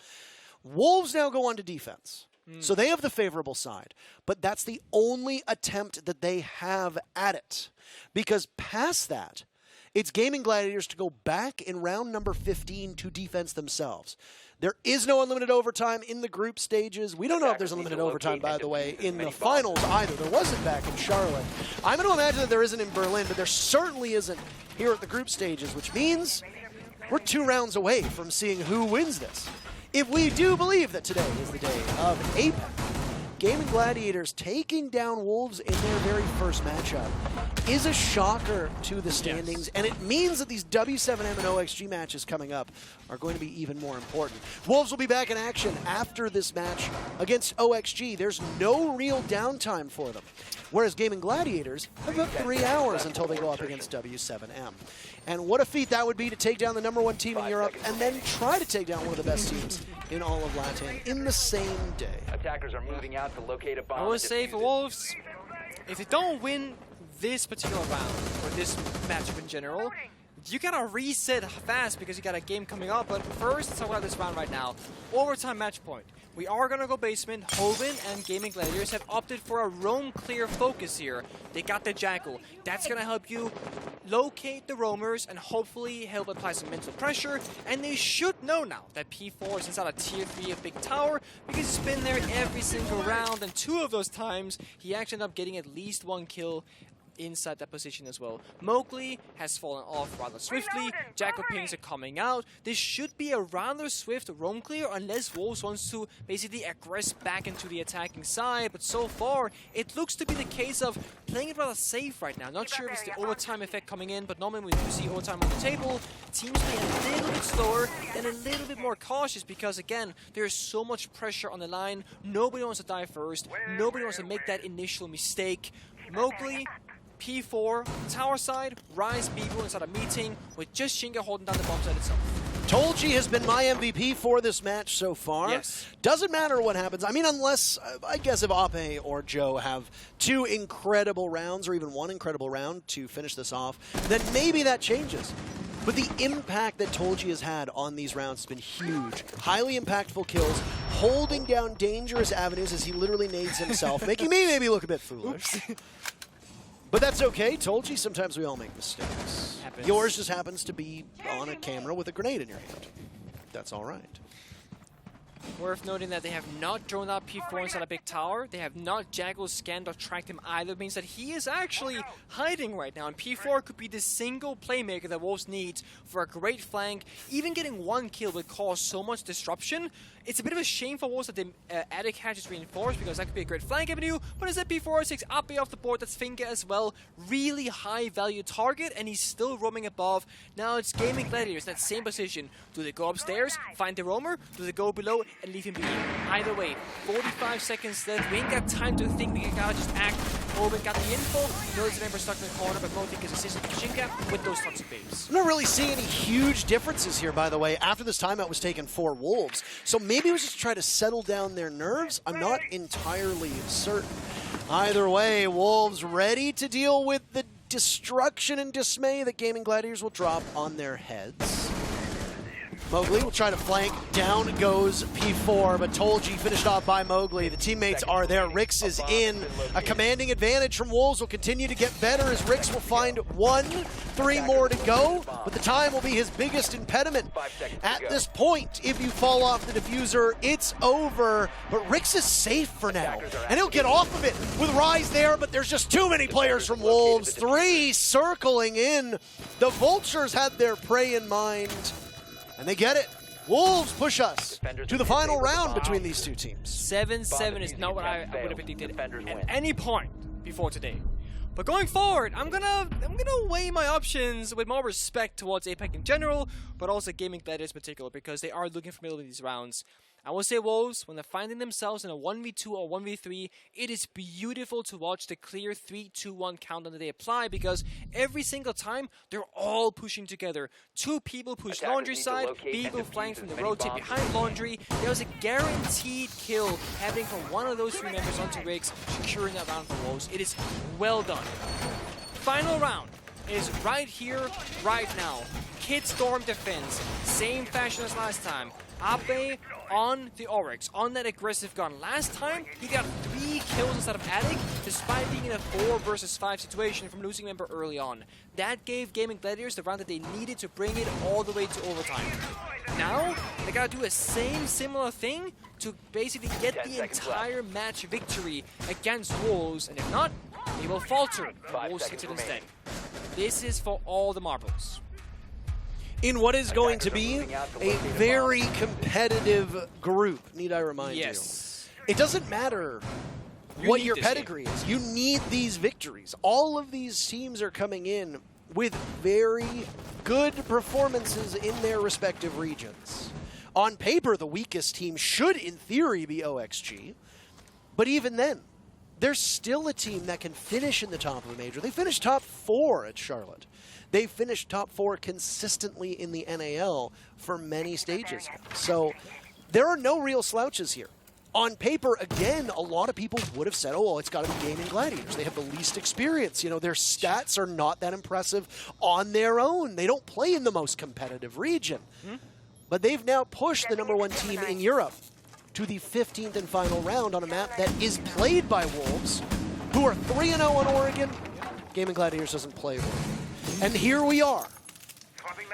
Wolves now go on to defense. So they have the favorable side. But that's the only attempt that they have at it. Because past that, it's Gaimin Gladiators to go back in round number 15 to defense themselves. There is no unlimited overtime in the group stages. We don't know if there's unlimited overtime, by the way, in the finals either. There wasn't back in Charlotte. I'm going to imagine that there isn't in Berlin, but there certainly isn't here at the group stages, which means we're 2 rounds away from seeing who wins this. If we do believe that today is the day of APAC, Gaimin Gladiators taking down Wolves in their very first matchup is a shocker to the standings, and it means that these W7M and OXG matches coming up are going to be even more important. Wolves will be back in action after this match against OXG. There's no real downtime for them, whereas Gaimin Gladiators have about 3 hours until they go up against W7M. And what a feat that would be to take down the #1 team in Europe and then try to take down one of the best teams in all of LATAM in the same day.
Attackers are moving out to locate a bomb.
I would say for Wolves, if they don't win this particular round, or this matchup in general, you gotta reset fast because you got a game coming up. But first, let's talk about this round right now. Overtime match point. We are gonna go basement. Hoven and Gaimin Gladiators have opted for a roam clear focus here. They got the Jackal. That's gonna help you locate the roamers and hopefully help apply some mental pressure. And they should know now that P4 is inside a tier 3 of Big Tower because he's been there every single round, and 2 of those times he actually ended up getting at least 1 kill inside that position as well. Mowgli has fallen off rather swiftly. Jackal pings are coming out. This should be a rather swift roam clear unless Wolves wants to basically aggress back into the attacking side. But so far, it looks to be the case of playing it rather safe right now. Not sure if it's the overtime effect coming in, but normally when you see overtime on the table, teams play a little bit slower and a little bit more cautious because, again, there's so much pressure on the line. Nobody wants to die first. Nobody wants to make that initial mistake. Mowgli, P4, tower side, Rise, Beagle inside a meeting with just Shinga holding down the bomb side itself.
Tolji has been my MVP for this match so far.
Yes.
Doesn't matter what happens. I mean, unless, I guess if Ape or Joe have 2 incredible rounds or even 1 incredible round to finish this off, then maybe that changes. But the impact that Tolji has had on these rounds has been huge. Highly impactful kills, holding down dangerous avenues as he literally nades himself, making me maybe look a bit foolish. But that's okay. Told you, sometimes we all make mistakes.
Happens.
Yours just happens to be on a camera with a grenade in your hand. That's all right.
Worth noting that they have not drawn out P4 inside a big tower. They have not Jackal scanned or tracked him either. It means that he is actually hiding right now. And P4 could be the single playmaker that Wolves need for a great flank. Even getting 1 kill would cause so much disruption. It's a bit of a shame for Wolves that the attic hatch is reinforced because that could be a great flank avenue. But instead P4 takes Ape off the board. That's Finger as well. Really high value target, and he's still roaming above. Now it's Gaimin Gladiators, that same position. Do they go upstairs, find the roamer? Do they go below and leave him be? Either way, 45 seconds left. We ain't got time to think. We gotta just act. Owen got the info. Knows the member stuck in the corner, but Motik is assisted to Shinka with those toxic babes.
I'm not really seeing any huge differences here, by the way, after this timeout was taken for Wolves. So maybe it was just to try to settle down their nerves. I'm not entirely certain. Either way, Wolves ready to deal with the destruction and dismay that Gaimin Gladiators will drop on their heads. Mowgli will try to flank. Down goes P4, but Tolji finished off by Mowgli. The teammates are there. Rix is in. A commanding advantage from Wolves will continue to get better as Rix will find 1. 3 more to go, but the time will be his biggest impediment. At this point, if you fall off the diffuser, it's over. But Rix is safe for now, and he'll get off of it with Rise there, but there's just too many players from Wolves. 3 circling in. The Vultures had their prey in mind. And they get it. Wolves push us to the final round between these 2 teams.
7-7 is not what I would have predicted at any point before today. But going forward, I'm gonna weigh my options with more respect towards APAC in general, but also Gaimin Gladiators in particular, because they are looking for middle in these rounds. I will say Wolves, when they're finding themselves in a 1v2 or 1v3, it is beautiful to watch the clear 3-2-1 countdown that they apply, because every single time, they're all pushing together. 2 people push
Attackers
Laundry
need to
side,
locate
people
and
flying
defuse
from
as
the
many
rotate
bombs
behind Laundry. There was a guaranteed kill happening from one of those 3 members onto Riggs, securing that round for Wolves. It is well done. Final round is right here, right now. Kid Storm defense, same fashion as last time. Ape on the Oryx, on that aggressive gun. Last time, he got 3 kills instead of Attic, despite being in a 4 versus 5 situation from losing member early on. That gave Gaimin Gladiators the round that they needed to bring it all the way to overtime. Now, they gotta do a similar thing to basically get the entire match victory against Wolves, and if not, they will falter, and Wolves hit it instead. This is for all the marbles.
In what is going to be a very competitive group, need I remind you. It doesn't matter what your pedigree is. You need these victories. All of these teams are coming in with very good performances in their respective regions. On paper, the weakest team should, in theory, be OXG. But even then, there's still a team that can finish in the top of the major. They finished top 4 at Charlotte. They finished top 4 consistently in the NAL for many stages now. So there are no real slouches here. On paper, again, a lot of people would have said, oh, well, it's got to be Gaimin Gladiators. They have the least experience. You know, their stats are not that impressive on their own. They don't play in the most competitive region. But they've now pushed the #1 team in Europe to the 15th and final round on a map that is played by Wolves, who are 3-0 on Oregon. Gaimin Gladiators doesn't play Oregon. And here we are.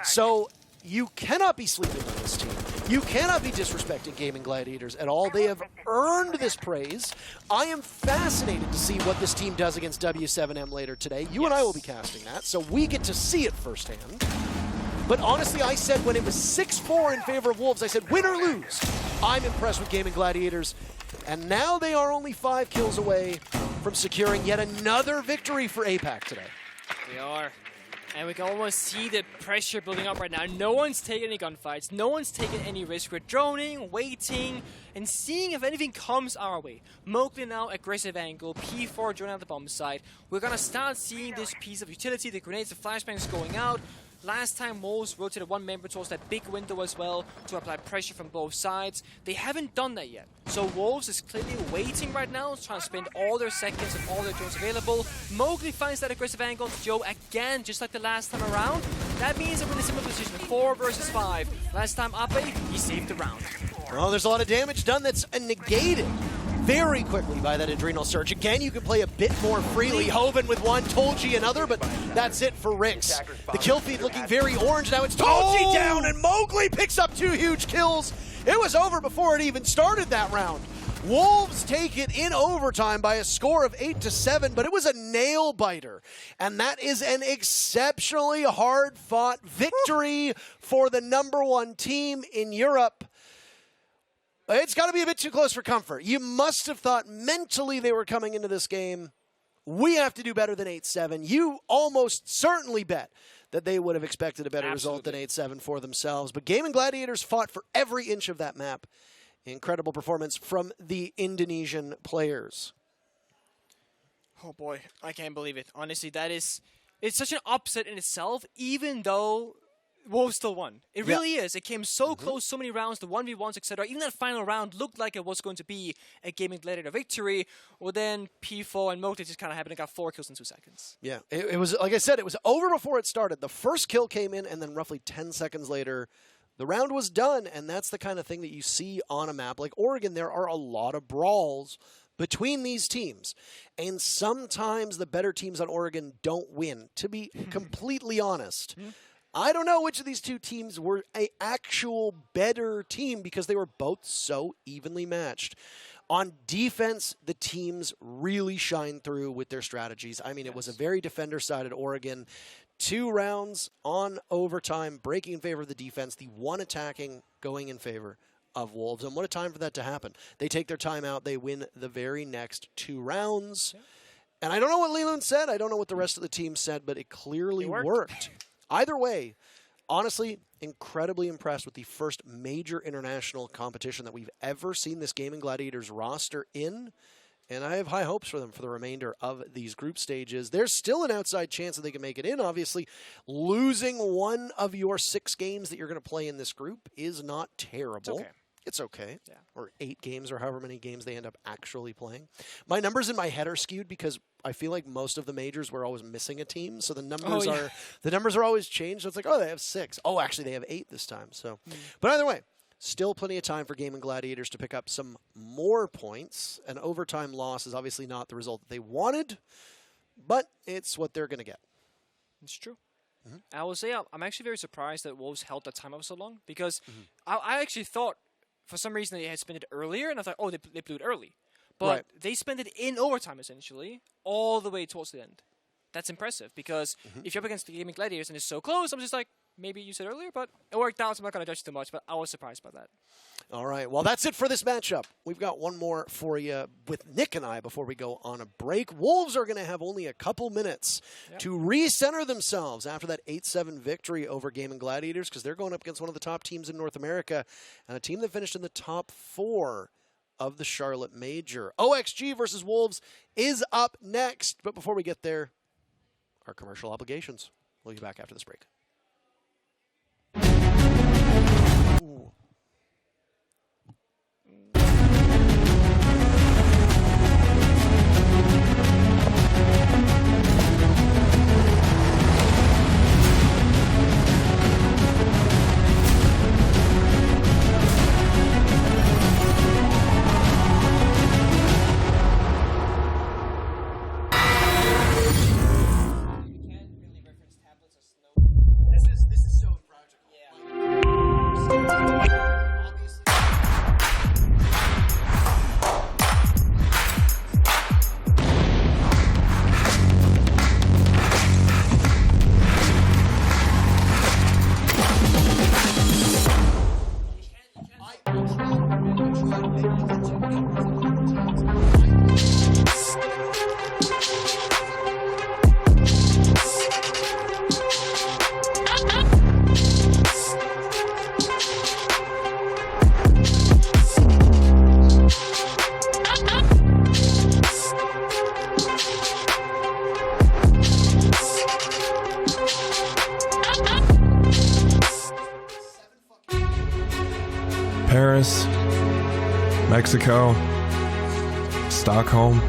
So you cannot be sleeping on this team. You cannot be disrespecting Gaimin Gladiators at all. They have earned this praise. I am fascinated to see what this team does against W7M later today. You and I will be casting that, so we get to see it firsthand. But honestly, I said when it was 6-4 in favor of Wolves, I said win or lose, I'm impressed with Gaimin Gladiators. And now they are only 5 kills away from securing yet another victory for APAC today.
They are. And we can almost see the pressure building up right now. No one's taking any gunfights. No one's taking any risk. We're droning, waiting, and seeing if anything comes our way. Mowgli now, aggressive angle. P4 droning out the bomb site. We're going to start seeing this piece of utility, the grenades, the flashbangs going out. Last time, Wolves rotated 1 member towards that big window as well to apply pressure from both sides. They haven't done that yet. So Wolves is clearly waiting right now, trying to spend all their seconds and all their drones available. Mowgli finds that aggressive angle to Joe again, just like the last time around. That means that we're in a similar position, 4 versus 5. Last time Ape, he saved the round.
Well, there's a lot of damage done that's negated very quickly by that Adrenal Surge. Again, you can play a bit more freely. Hoven with 1, Tolji another, but that's it for Rix. The kill feed looking very orange now. It's Tolji down, and Mowgli picks up 2 huge kills. It was over before it even started that round. Wolves take it in overtime by a score of 8-7, but it was a nail-biter. And that is an exceptionally hard-fought victory for the #1 team in Europe. It's got to be a bit too close for comfort. You must have thought mentally they were coming into this game, we have to do better than 8-7. You almost certainly bet that they would have expected a better result than 8-7 for themselves. But Gaimin Gladiators fought for every inch of that map. Incredible performance from the Indonesian players.
Oh boy, I can't believe it. Honestly, it's such an upset in itself, even though Wolves still won. It really is. It came so close, so many rounds, the 1v1s, etc. Even that final round looked like it was going to be a Gaimin Gladiator victory. Well, then P4 and Mowgli just kind of happened and got 4 kills in 2 seconds.
Yeah, it was, like I said, it was over before it started. The first kill came in, and then roughly 10 seconds later, the round was done, and that's the kind of thing that you see on a map like Oregon. There are a lot of brawls between these teams, and sometimes the better teams on Oregon don't win, to be completely honest. I don't know which of these 2 teams were an actual better team because they were both so evenly matched. On defense, the teams really shine through with their strategies. I mean, it was a very defender-sided Oregon. 2 rounds on overtime, breaking in favor of the defense, the 1 attacking going in favor of Wolves. And what a time for that to happen. They take their time out. They win the very next 2 rounds. And I don't know what Leland said. I don't know what the rest of the team said, but it clearly worked. Either way, honestly, incredibly impressed with the first major international competition that we've ever seen this Gaimin Gladiators roster in. And I have high hopes for them for the remainder of these group stages. There's still an outside chance that they can make it in. Obviously, losing one of your 6 games that you're going to play in this group is not terrible. It's okay.
Yeah.
Or 8 games or however many games they end up actually playing. My numbers in my head are skewed because I feel like most of the majors we're always missing a team. So the numbers are always changed. So it's like, oh, they have 6. Oh, actually they have 8 this time. So but either way, still plenty of time for Gaimin Gladiators to pick up some more points. An overtime loss is obviously not the result that they wanted, but it's what they're going to get.
It's true. I will say I'm actually very surprised that Wolves held that time up so long because I actually thought for some reason they had spent it earlier, and I thought, oh, they blew it early. But they spent it in overtime, essentially, all the way towards the end. That's impressive because if you're up against the Gaimin Gladiators and it's so close, I'm just like, maybe you said earlier, but it worked out, so I'm not going to judge too much, but I was surprised by that.
All right, well, that's it for this matchup. We've got one more for you with Nick and I before we go on a break. Wolves are going to have only a couple minutes to recenter themselves after that 8-7 victory over Gaimin Gladiators because they're going up against one of the top teams in North America and a team that finished in the top 4 of the Charlotte Major. OXG versus Wolves is up next, but before we get there, our commercial obligations. We'll be back after this break. Ooh.
Paris, Mexico, Stockholm.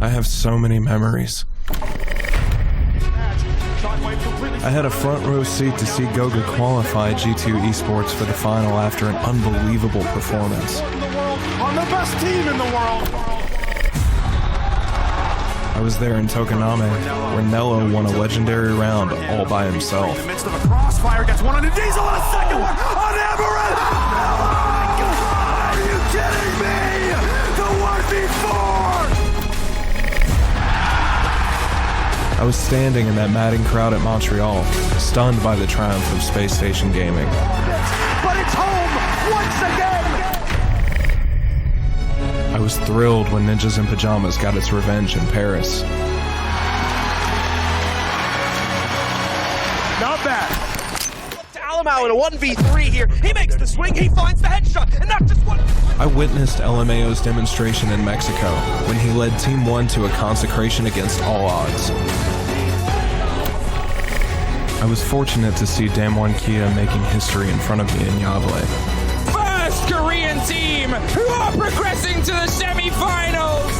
I have so many memories. I had a front row seat to see Goga qualify G2 Esports for the final after an unbelievable performance.
On the best team in the world.
I was there in Tokoname, where Nello won a legendary round all by himself.
In the midst of a crossfire, gets one on a Diesel and a second one on Amaranth. Are you kidding me? The 1v4.
I was standing in that madding crowd at Montreal, stunned by the triumph of Space Station Gaming.
But it's home once again.
I was thrilled when Ninjas in Pajamas got its revenge in Paris.
Not bad. To Alamau in a 1v3 here. He makes the swing, he finds the headshot, and not just one.
I witnessed LMAO's demonstration in Mexico when he led Team 1 to a consecration against all odds. I was fortunate to see Damwon Kia making history in front of me in Yavle.
First Korean team who are progressing to the semi-finals!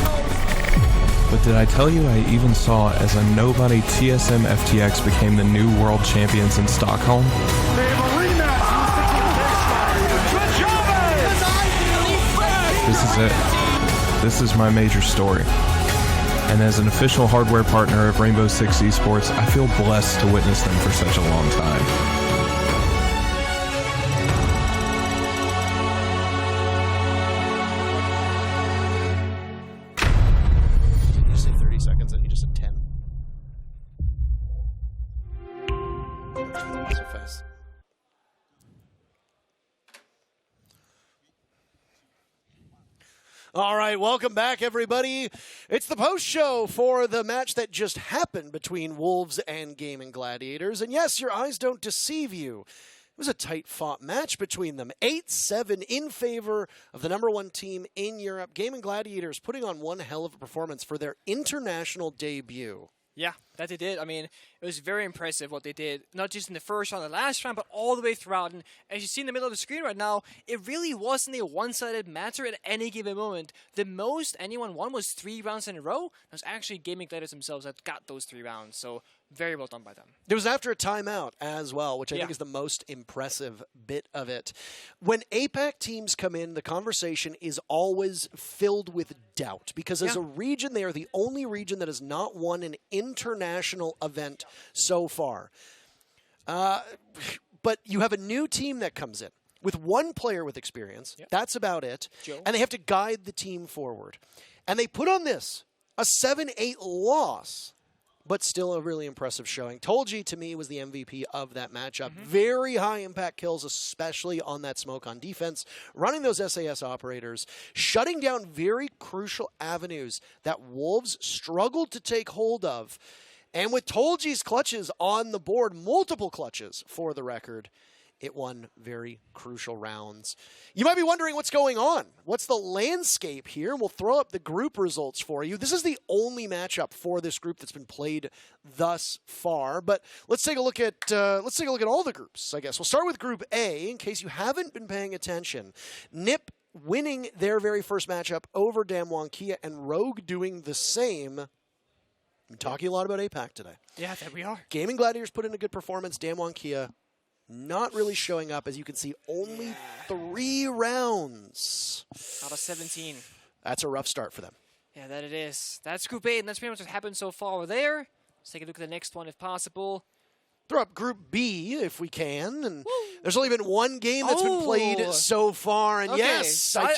But did I tell you I even saw as a nobody TSM FTX became the new world champions in Stockholm?
They have a rematch.
This is it. This is my major story. And as an official hardware partner of Rainbow Six Esports, I feel blessed to witness them for such a long time.
You say 30 seconds and he just said 10. So fast. All right, welcome back, everybody. It's the post show for the match that just happened between Wolves and Gaimin Gladiators. And yes, your eyes don't deceive you. It was a tight-fought match between them. 8-7 in favor of the #1 team in Europe. Gaimin Gladiators putting on one hell of a performance for their international debut.
Yeah, that they did. I mean, it was very impressive what they did, not just in the first round, the last round, but all the way throughout. And as you see in the middle of the screen right now, it really wasn't a one-sided matter at any given moment. The most anyone won was 3 rounds in a row. It was actually Gaimin Gladiators themselves that got those 3 rounds, so very well done by them.
It was after a timeout as well, which I think is the most impressive bit of it. When APAC teams come in, the conversation is always filled with doubt because as a region, they are the only region that has not won an international event so far. But you have a new team that comes in with one player with experience. That's about it. And they have to guide the team forward. And they put on this, a 7-8 loss. But still a really impressive showing. Tolji, to me, was the MVP of that matchup. Very high impact kills, especially on that smoke on defense. Running those SAS operators. Shutting down very crucial avenues that Wolves struggled to take hold of. And with Tolji's clutches on the board, multiple clutches for the record, it won very crucial rounds. You might be wondering what's going on. What's the landscape here? We'll throw up the group results for you. This is the only matchup for this group that's been played thus far. But let's take a look at all the groups. I guess we'll start with Group A in case you haven't been paying attention. NIP winning their very first matchup over Damwon Kia, and Rogue doing the same. I'm talking a lot about APAC today.
Yeah, there we are.
Gaimin Gladiators put in a good performance. Damwon Kia not really showing up. As you can see, only 3 rounds.
Out of 17.
That's a rough start for them.
Yeah, that it is. That's Group A, and that's pretty much what happened so far over there. Let's take a look at the next one if possible.
Throw up Group B if we can. And there's only been one game that's been played so far. And yes, I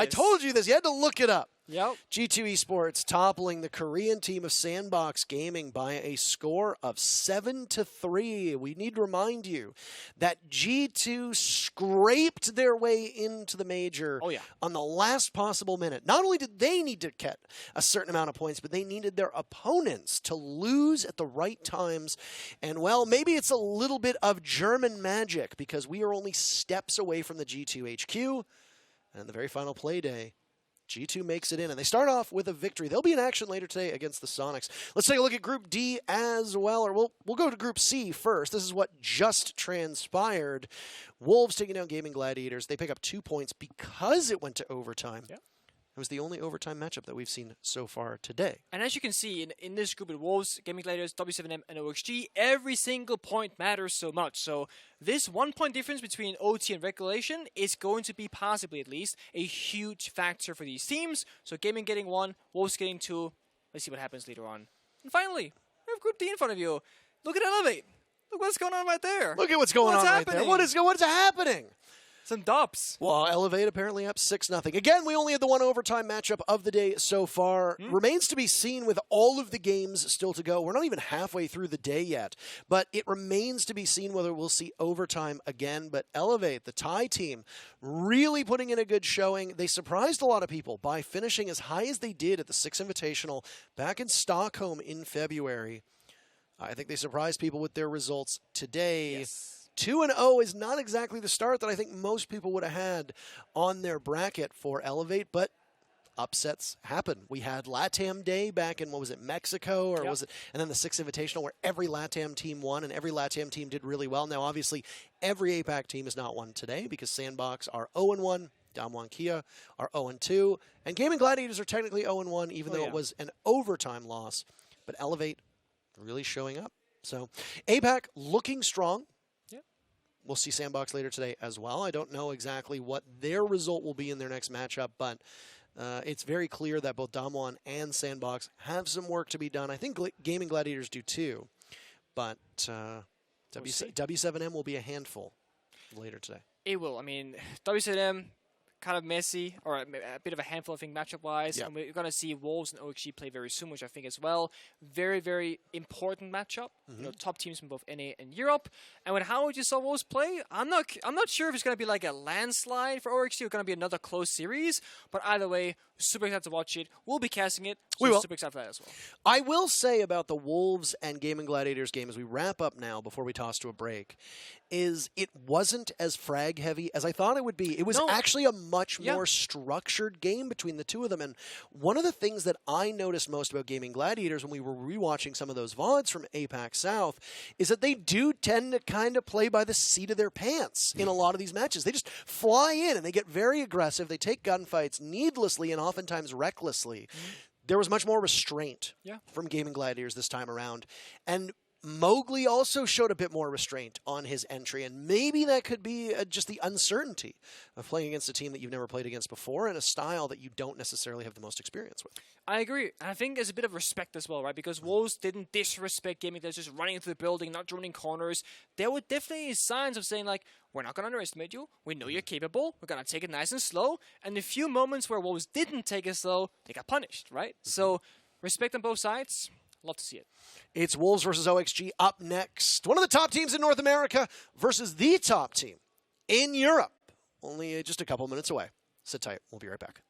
told you this. You had to look it up.
Yep.
G2 Esports toppling the Korean team of Sandbox Gaming by a score of 7-3. We need to remind you that G2 scraped their way into the major on the last possible minute. Not only did they need to get a certain amount of points, but they needed their opponents to lose at the right times. And, well, maybe it's a little bit of German magic because we are only steps away from the G2 HQ. And the very final play day, G2 makes it in, and they start off with a victory. They'll be in action later today against the Sonics. Let's take a look at Group D as well, or we'll go to Group C first. This is what just transpired. Wolves taking down Gaimin Gladiators. They pick up 2 points because it went to overtime. It was the only overtime matchup that we've seen so far today.
And as you can see, in this group, it Wolves, Gaimin Gladiators, W7M, and OXG, every single point matters so much. So this 1 point difference between OT and regulation is going to be possibly, at least, a huge factor for these teams. So Gaimin getting 1, Wolves getting 2. Let's see what happens later on. And finally, we have Group D in front of you. Look at Elevate. Look what's going on right there.
Look at what's going on right there. What's happening?
Some dubs.
Well, Elevate apparently up 6-0. Again, we only had the one overtime matchup of the day so far. Remains to be seen with all of the games still to go. We're not even halfway through the day yet. But it remains to be seen whether we'll see overtime again. But Elevate, the Thai team, really putting in a good showing. They surprised a lot of people by finishing as high as they did at the 6 Invitational back in Stockholm in February. I think they surprised people with their results today.
Yes.
2-0 is not exactly the start that I think most people would have had on their bracket for Elevate, but upsets happen. We had LATAM Day back in, what was it, Mexico, or was it, and then the 6 Invitational where every LATAM team won, and every LATAM team did really well. Now, obviously, every APAC team is not won today because Sandbox are 0-1, Damwon Kia are 0-2, and Gaimin Gladiators are technically 0-1, even though it was an overtime loss. But Elevate really showing up. So APAC looking strong. We'll see Sandbox later today as well. I don't know exactly what their result will be in their next matchup, but it's very clear that both Damwon and Sandbox have some work to be done. I think Gaimin Gladiators do too, but W7M will be a handful later today.
It will. I mean, W7M kind of messy, or a bit of a handful, I think, matchup-wise.
Yeah.
And we're going to see Wolves and OXG play very soon, which I think as well. Very, very important matchup. You know, top teams from both NA and Europe. And when how you saw Wolves play, I'm not sure if it's going to be like a landslide for OXG or going to be another close series. But either way, super excited to watch it. We'll be casting it. So
We will.
Super excited for that as well.
I will say about the Wolves and Gaimin Gladiators game as we wrap up now before we toss to a break, is it wasn't as frag heavy as I thought it would be. It was actually a much more structured game between the two of them. And one of the things that I noticed most about Gaimin Gladiators when we were rewatching some of those VODs from APAC South is that they do tend to kind of play by the seat of their pants in a lot of these matches. They just fly in and they get very aggressive. They take gunfights needlessly and oftentimes recklessly. There was much more restraint from Gaimin Gladiators this time around. And Mowgli also showed a bit more restraint on his entry, and maybe that could be just the uncertainty of playing against a team that you've never played against before and a style that you don't necessarily have the most experience with.
I agree. And I think there's a bit of respect as well, right? Because Wolves didn't disrespect Gaming. They're just running into the building, not joining corners. There were definitely signs of saying, like, we're not going to underestimate you. We know you're capable. We're going to take it nice and slow. And the few moments where Wolves didn't take it slow, they got punished, right? So respect on both sides. Love to see it.
It's Wolves versus OXG up next. One of the top teams in North America versus the top team in Europe. Only just a couple minutes away. Sit tight. We'll be right back.